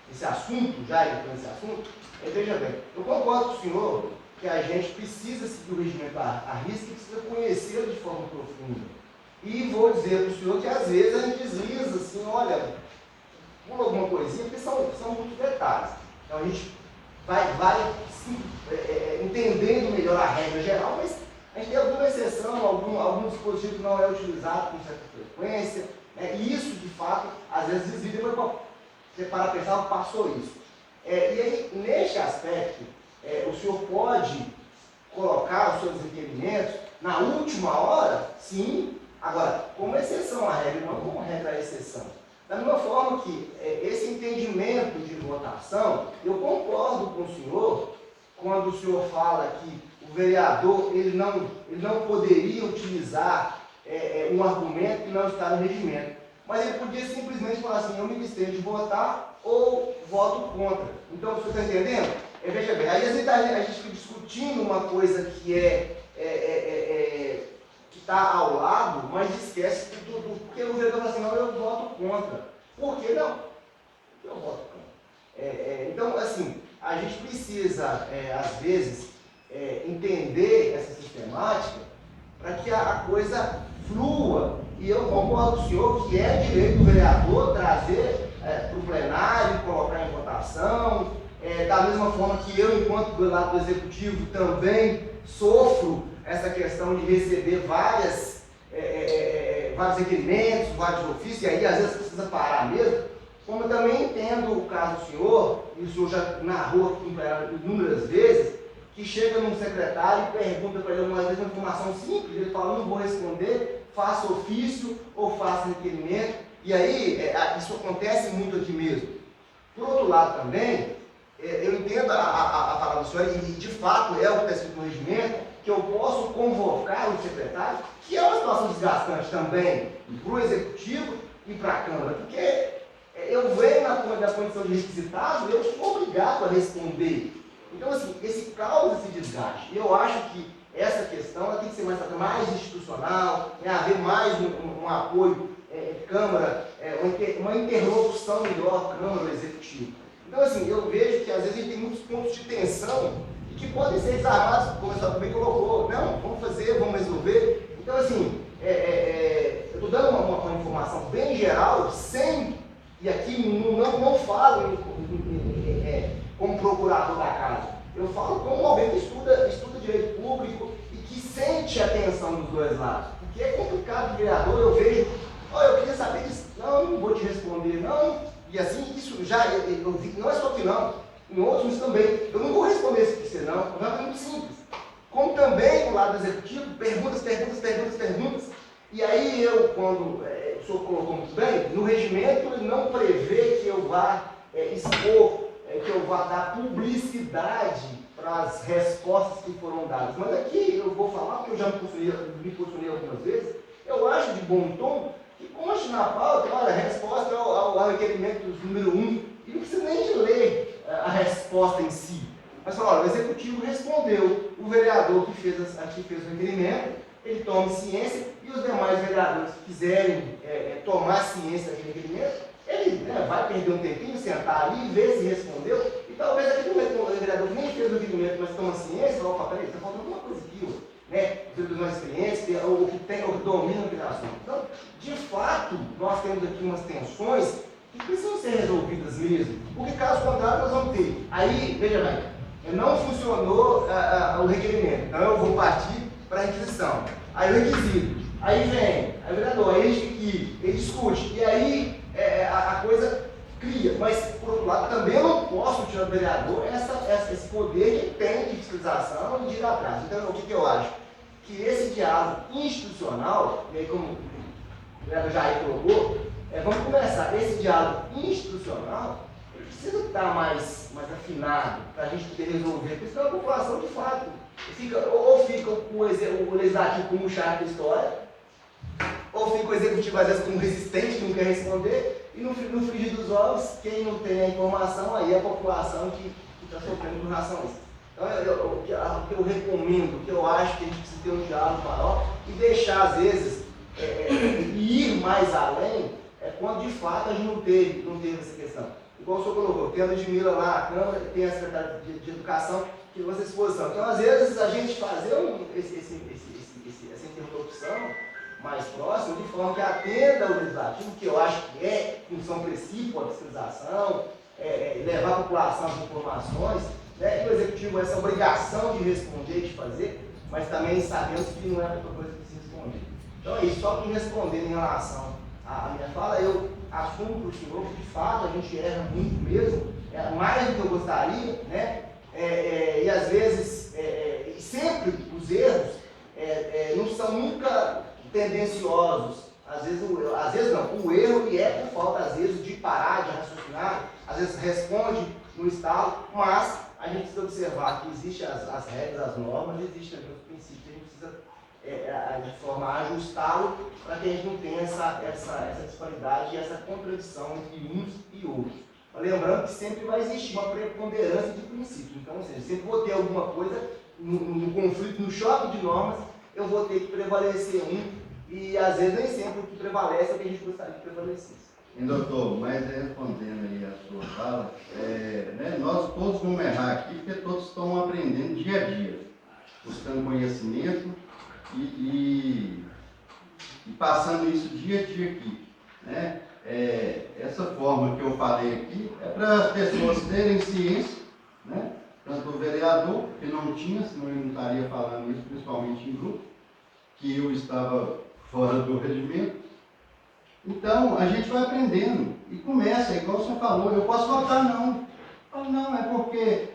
esse assunto, já entrando nesse assunto, veja bem, eu concordo com o senhor que a gente precisa seguir o regimento à risca e precisa conhecê-lo de forma profunda. E vou dizer para o senhor que às vezes a gente desliza assim, olha, pula alguma coisinha, porque são muitos detalhes. Então a gente vai sim, entendendo melhor a regra geral, mas a gente tem alguma exceção, algum dispositivo que não é utilizado com certa frequência, né? E isso, de fato, às vezes desvia, mas você para pensar, passou isso. E aí, neste aspecto, o senhor pode colocar os seus requerimentos na última hora, sim, agora, como exceção à regra, não como regra à exceção. Da mesma forma que esse entendimento de votação, eu concordo com o senhor quando o senhor fala que o vereador ele não poderia utilizar um argumento que não está no regimento. Mas ele podia simplesmente falar assim, eu me abstenho de votar ou voto contra. Então, você está entendendo? Veja bem, aí a gente fica discutindo uma coisa que que está ao lado, mas esquece porque o vereador fala assim, não, eu voto contra. Por que não? Eu voto contra. Então, assim, a gente precisa, às vezes, entender essa sistemática para que a coisa flua. E eu concordo com o senhor que é direito do vereador trazer para o plenário, colocar em votação, da mesma forma que eu, enquanto do lado do executivo, também sofro essa questão de receber vários requerimentos, vários ofícios, e aí às vezes precisa parar mesmo, como eu também entendo o caso do senhor, e o senhor já narrou aqui inúmeras vezes, que chega num secretário e pergunta para ele uma informação simples, ele fala, não vou responder, faço ofício ou faço requerimento, e aí isso acontece muito aqui mesmo. Por outro lado também, eu entendo a palavra do senhor, e de fato é o que está escrito no regimento, que eu posso convocar o secretário, que é uma situação desgastante também para o executivo e para a Câmara, porque eu venho na condição de requisitado, eu sou obrigado a responder. Então, assim, esse causa esse desgaste. E eu acho que essa questão ela tem que ser mais institucional, haver mais um apoio Câmara, uma interlocução melhor Câmara-Executivo. Então, assim, eu vejo que às vezes a gente tem muitos pontos de tensão e que podem ser desarmados, como você também colocou. Não, vamos fazer, vamos resolver. Então, assim, eu estou dando uma informação bem geral, e aqui não falo como procurador da casa. Eu falo como alguém que estuda direito público e que sente a tensão dos dois lados. Porque é complicado, vereador, eu vejo, eu queria saber disso, não vou te responder, não. E assim, isso já, eu vi, não é só aqui não, em outros também. Eu não vou responder isso para você não, é muito simples. Como também, do lado do executivo, perguntas. E aí quando o senhor colocou muito bem, no regimento ele não prevê que eu vá expor, que eu vá dar publicidade para as respostas que foram dadas. Mas aqui eu vou falar, porque eu já me posicionei algumas vezes, eu acho de bom tom que conste na pauta, olha, a resposta ao requerimento número 1, e não precisa nem de ler a resposta em si. Mas fala, olha, o executivo respondeu, o vereador que fez o requerimento, ele tome ciência, e os demais vereadores que quiserem tomar ciência daquele requerimento, ele vai perder um tempinho, sentar ali, ver se respondeu, e talvez aquele vereador que nem fez o requerimento, mas toma ciência, fala, peraí, está faltando alguma coisa aqui, os vereadores mais experientes, ou que dominam aquele assunto. Então, de fato, nós temos aqui umas tensões que precisam ser resolvidas mesmo, porque caso contrário nós vamos ter. Aí, veja bem, não funcionou o requerimento, então eu vou partir para a requisição. Aí o requisito, aí vem é vereador, aí a gente fica ele discute, e aí a coisa cria, mas por outro lado também eu não posso tirar do vereador esse poder que tem de fiscalização e de ir atrás. Então o que eu acho? Que esse diálogo institucional, e aí como o vereador Jair colocou, vamos começar, esse diálogo institucional ele precisa estar mais afinado para a gente poder resolver, porque senão a população de fato fica o legislativo como o chato da história, ou fica o executivo às vezes como resistente, que não quer responder, e no frigir dos ovos, quem não tem a informação, aí é a população que está sofrendo por relação a isso. Então, o que eu recomendo, o que eu acho que a gente precisa ter um diálogo maior e deixar, às vezes, ir mais além, quando de fato a gente não teve essa questão. Igual o senhor colocou, tem a Ludmila lá na Câmara, tem a Secretaria de Educação, que você exposição. Então, às vezes, a gente fazer essa interlocução mais próxima, de forma que atenda o legislativo, que eu acho que é função principal, a fiscalização, levar a população as informações, né, e o executivo essa obrigação de responder, de fazer, mas também sabemos que não é a única coisa que se responder. Então é isso, só que respondendo em relação à minha fala, eu assumo para o senhor que de fato a gente erra muito mesmo, mais do que eu gostaria, né? E às vezes, sempre os erros não são nunca tendenciosos. Às vezes não, o erro ele é por falta, às vezes, de parar, de raciocinar, às vezes responde no estalo, mas a gente precisa observar que existem as regras, as normas, existem também os princípios, a gente precisa, de forma a ajustá-lo para que a gente não tenha essa disparidade e essa contradição entre uns e outros. Lembrando que sempre vai existir uma preponderância de princípios, então, ou seja, sempre vou ter alguma coisa no conflito, no choque de normas, eu vou ter que prevalecer e às vezes nem sempre o que prevalece é o que a gente gostaria que prevalecesse.
Doutor, mas respondendo aí a sua fala, né, nós todos vamos errar aqui porque todos estão aprendendo dia a dia, buscando conhecimento e passando isso dia a dia aqui, né? Essa forma que eu falei aqui é para as pessoas terem ciência, né? Tanto o vereador, que não tinha, senão ele não estaria falando isso, principalmente em grupo, que eu estava fora do regimento. Então, a gente vai aprendendo e começa, igual o senhor falou, eu posso votar não. Eu falo, não, é porque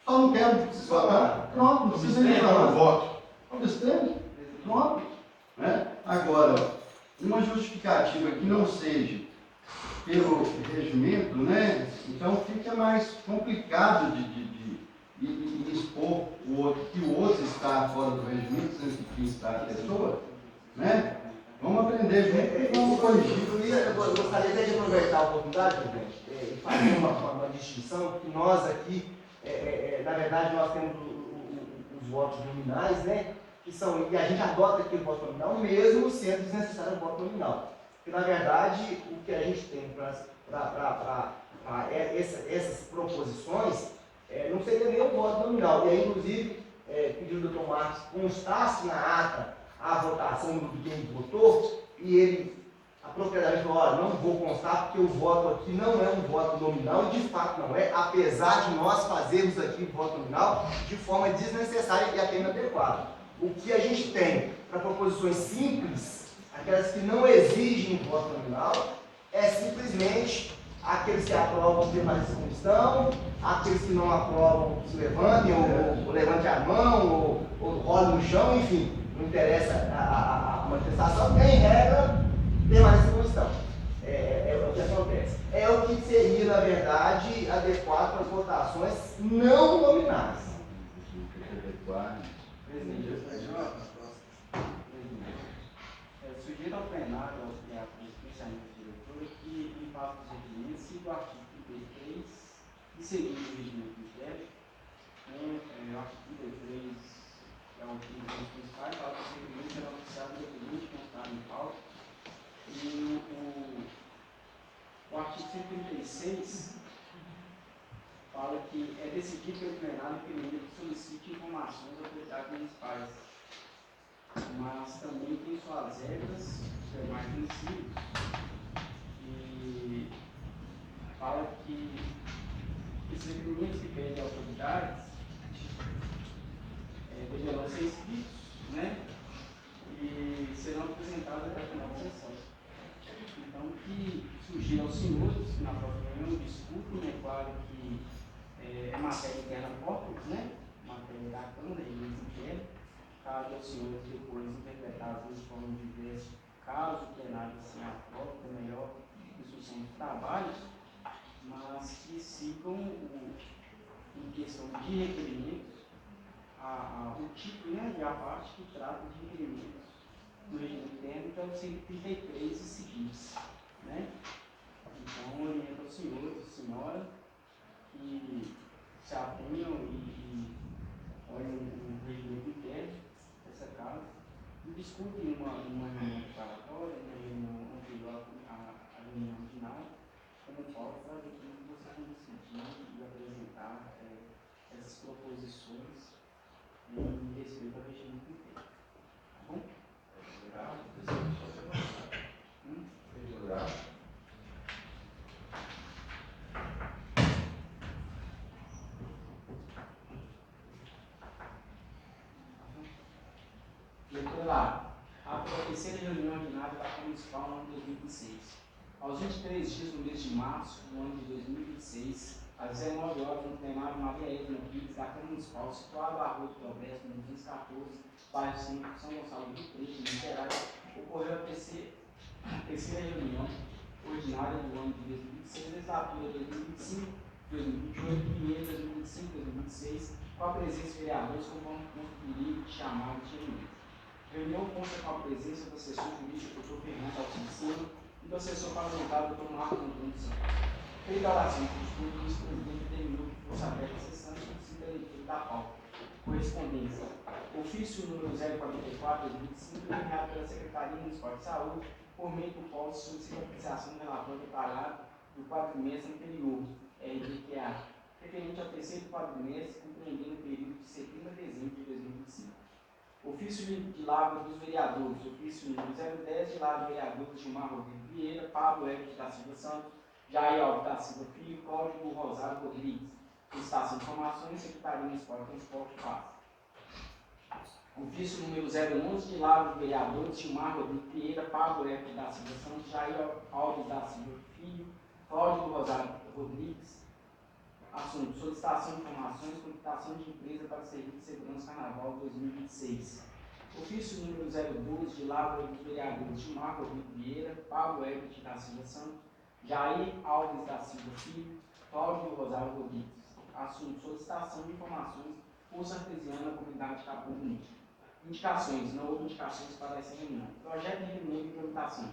só não quero votar. Pronto, não precisa nem falar.
Voto.
Pronto. Né? Agora, uma justificativa que não seja pelo regimento, né? Então fica mais complicado de expor o outro, que o outro está fora do regimento, sendo que está a pessoa, né? Vamos aprender junto, vamos corrigir.
Eu gostaria até de aproveitar a oportunidade, presidente, e fazer uma distinção, que nós aqui, na verdade, nós temos os votos nominais, né? E a gente adota aqui o voto nominal, mesmo sendo desnecessário o voto nominal. Porque, na verdade, o que a gente tem para essas proposições não seria nem o voto nominal. E aí, inclusive, pediu ao Dr. Marcos constasse na ata a votação do quem votou, e ele apropriadamente falou, olha, não vou constar porque o voto aqui não é um voto nominal, e de fato não é, apesar de nós fazermos aqui o voto nominal de forma desnecessária e até inadequada. O que a gente tem para proposições simples, aquelas que não exigem voto nominal, é simplesmente aqueles que aprovam permaneçam como estão, aqueles que não aprovam se levantem, ou levante a mão, ou role no chão, enfim, não interessa a manifestação, em regra, permaneçam como estão. É o que acontece. É o que seria, na verdade, adequado para as votações não nominais.
Sujeito ao plenário, aos vereadores, especialmente ao diretor, que em face dos regimentos, siga o artigo 33 e segundo o regimento interno, o artigo 33 é um dos principais, fala que o segmento será oficial independente constado em pauta. E o artigo 136 fala que é decidido pelo plenário que ele solicite informações às autoridades municipais, mas também tem suas regras, os demais princípios, e fala que esses requerimentos que pedem autoridades deverão ser escritos, né? E serão apresentados a matéria interna corpus, né? Matéria da Câmara, regimento interno. Cabe aos senhores depois interpretar as de forma diversa, caso o plenário assim aprove, é melhor instrução de trabalhos, mas que sigam em questão de requerimentos, o título, né, e a parte que trata de requerimentos do regime interno, que é o 133 e seguintes. Né? Então, oriento aos senhores e senhora que se atenham e olhem o regimento interno dessa casa e discutem uma reunião preparatória, uma reunião anterior à reunião final, como forma para que vocês vão decidir e apresentar essas proposições em respeito ao regimento interno. Tá bom? Leitura lá. A terceira reunião ordinária da Câmara Municipal no ano de 2026. Aos 23 dias do mês de março do ano de 2026, às 19 horas, no plenário Maria Edna Pires, da Câmara Municipal, situado à Rua do Progresso, no 214, bairro 5, São Gonçalo do Preto, Minas Gerais, ocorreu a terceira reunião ordinária do ano de 2026, legislatura 2025, 2028, primeira 2025, 2026, com a presença de vereadores conforme conferir chamado de reunião. A reunião consta com a presença do assessor jurídico, Dr. Fernando Alcino, e do assessor parlamentar, Dr. Marcos Antônio Santos. Feita a oração de estudo, o vice-presidente determinou que fosse aberta a sessão e solicita a leitura da pauta. Correspondência. Ofício número 044/2025, enviado pela Secretaria Municipal de Saúde, por meio do qual se solicita a apreciação do relatório detalhado do quadrimestre anterior, RDQA, referente ao terceiro quadrimestre, compreendendo o período de setembro a dezembro de 2025. Ofício de Lavra dos Vereadores, ofício número 010 de Lavra dos Vereadores Gilmar Rodrigo Vieira, Pablo Hélio da Silva Santos, Jair Alves da Silva Filho, Cláudio Rosário Rodrigues. Solicitação de informações, Secretaria Municipal de Transporte e Paz. Ofício número 011 de Lavra dos Vereadores Gilmar Rodrigo Vieira, Pablo Hélio da Silva Santos, Jair Alves da Silva Filho, Cláudio Rosário Rodrigues. Assunto: solicitação de informações, contratação de empresa para serviço de segurança Carnaval 2026. Ofício número 012 de Lavra dos Vereadores Gilmar Rodrigo Vieira, Pablo Herbert da Silva Santos, Jair Alves da Silva Filho, Cláudio Rosário Rodrigues. Assunto: solicitação de informações por Artesiana, comunidade Capão Bonito. Indicações: não houve indicações para essa reunião. Projeto de reunião de implementação.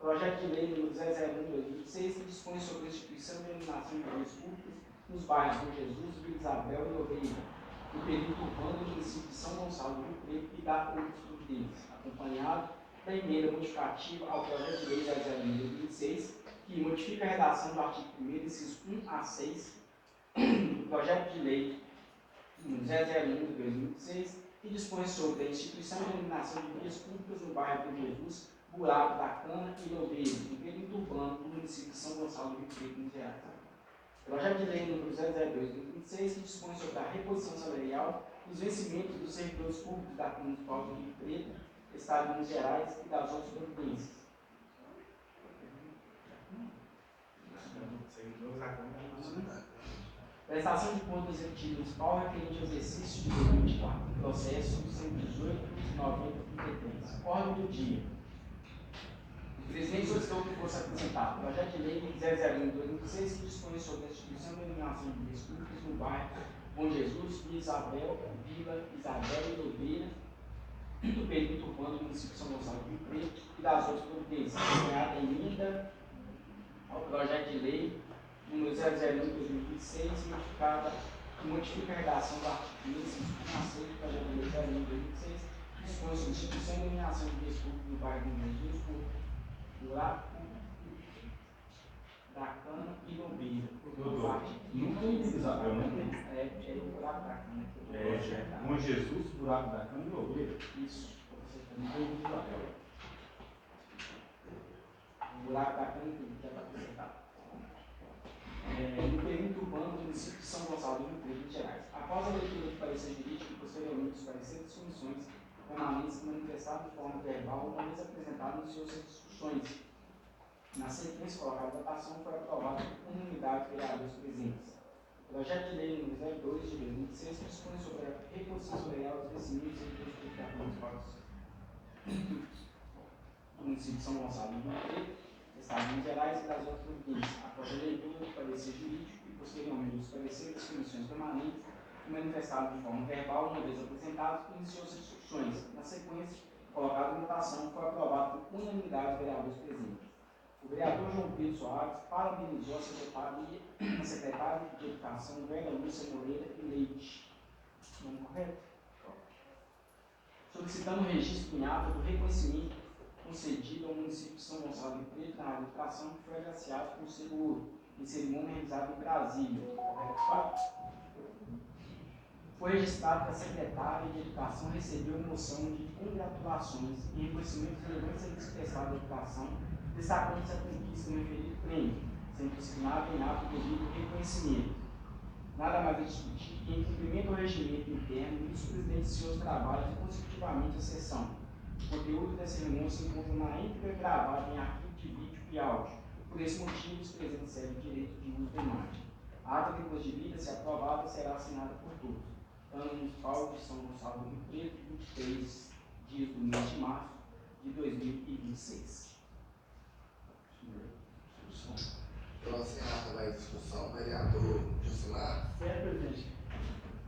Projeto de lei número 001/2006, que dispõe sobre a instituição de iluminação de vias públicas nos bairros Bom Jesus, Vila Isabel e Oveira, no período urbano do município de São Gonçalo do Rio Preto e da Província, acompanhado da emenda modificativa ao projeto de lei 001/2026, que modifica a redação do artigo 1º, incisos 1 a 6, do projeto de lei 001/2026, que dispõe sobre a instituição de iluminação de vias públicas no bairro Bom Jesus, Buraco da Cana e Oveira, no período urbano do município de São Gonçalo do Rio Preto, Minas Gerais. Projeto de lei número 002/2026, que dispõe sobre a reposição salarial dos vencimentos dos servidores públicos da Câmara Municipal do Rio Preto, Estado de Minas Gerais e das outras providências. Prestação de contas do Executivo Municipal referente ao exercício de 2024, processo 118/9033. Ordem do dia. O presidente solicitou que fosse apresentado projeto de lei 001/2006, que dispõe sobre a instituição de iluminação de vias públicas no bairro Bom Jesus, Vila Isabel e Oveira, do período urbano do município de São Gonçalo do Rio Preto e das outras providências, acompanhada a emenda ao projeto de lei número 001/2026, que modifica a redação do artigo 1 do projeto de lei 001/2026, que dispõe sobre a instituição de iluminação de vias públicas no bairro Bom Jesus, Buraco da Cana e Oveira.
Não tem Vila Isabel, não tem?
É o Buraco da Cana.
Bom Jesus, Buraco da Cana e Oveira.
Isso.
Não tem Vila Isabel.
O Buraco da Cana já está apresentado. No período urbano do município de São Gonçalo do Rio Preto, Minas Gerais. Após a leitura do parecer jurídico e posteriormente dos pareceres das comissões permanentes manifestados de forma verbal, uma vez apresentado em suas discussões. Na sequência colocada a votação, foi aprovado por unanimidade de vereadores presentes. Projeto de lei número 02 de 2026 que dispõe sobre a reposição salarial dos vencimentos e dos municipais do município de São Gonçalo do Rio Preto, Estado de Minas Gerais e das outras províncias, após a leitura do parecer jurídico e posteriormente dos pareceres das comissões permanentes, manifestado de forma verbal, uma vez apresentado, iniciou-se as discussões. Na sequência, colocado em votação, foi aprovado por unanimidade dos vereadores presentes. O vereador João Pedro Soares parabenizou a secretária de Educação, Vera Lúcia Moreira e Leite. Nome correto? Solicitando o registro em ata do reconhecimento concedido ao município de São Gonçalo do Preto na área de educação, que foi agraciado com o seguro em cerimônia realizada em Brasília. Correto, fato? Foi registrado que a secretária de Educação recebeu moção de congratulações e reconhecimento relevante serviço prestado à educação, destacando-se a conquista do referido prêmio, sendo consignado em ato devido reconhecimento. Nada mais é discutir que, em cumprimento ao regimento interno, o vice-presidente iniciou os trabalhos e consecutivamente a sessão. O conteúdo da cerimônia se encontra na íntegra gravada em arquivo de vídeo e áudio. Por esse motivo, os presentes servem o direito de uso da imagem. A ata depois de vida, se aprovada, será assinada por todos. Ano Municipal de São Gonçalo do Rio Preto, 23 dias do mês de março de 2026.
Próxima ata vai em discussão, vereador Gilcimar.
Certo, presidente.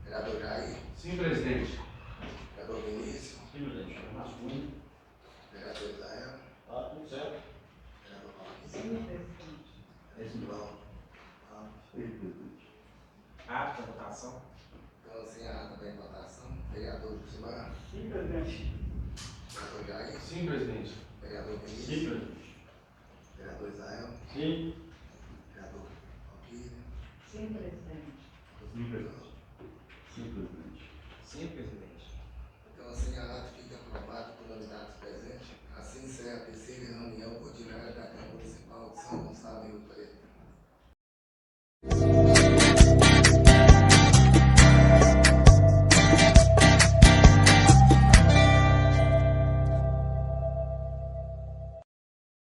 Vereador Jair.
Sim, presidente.
Vereador Vinícius.
Sim, presidente.
Vereador Israel.
Tá tudo certo.
Vereador Paulo.
Sim, presidente.
João.
Ata da votação.
Próxima ata vai em votação, vereador Gilcimar.
Sim, presidente.
Vereador Jair.
Sim, presidente.
Vereador Vinícius.
Sim, presidente.
Vereador Israel.
Sim.
Vereador Alquírio.
Sim, presidente.
Sim, presidente. Sim, presidente.
Sim, presidente.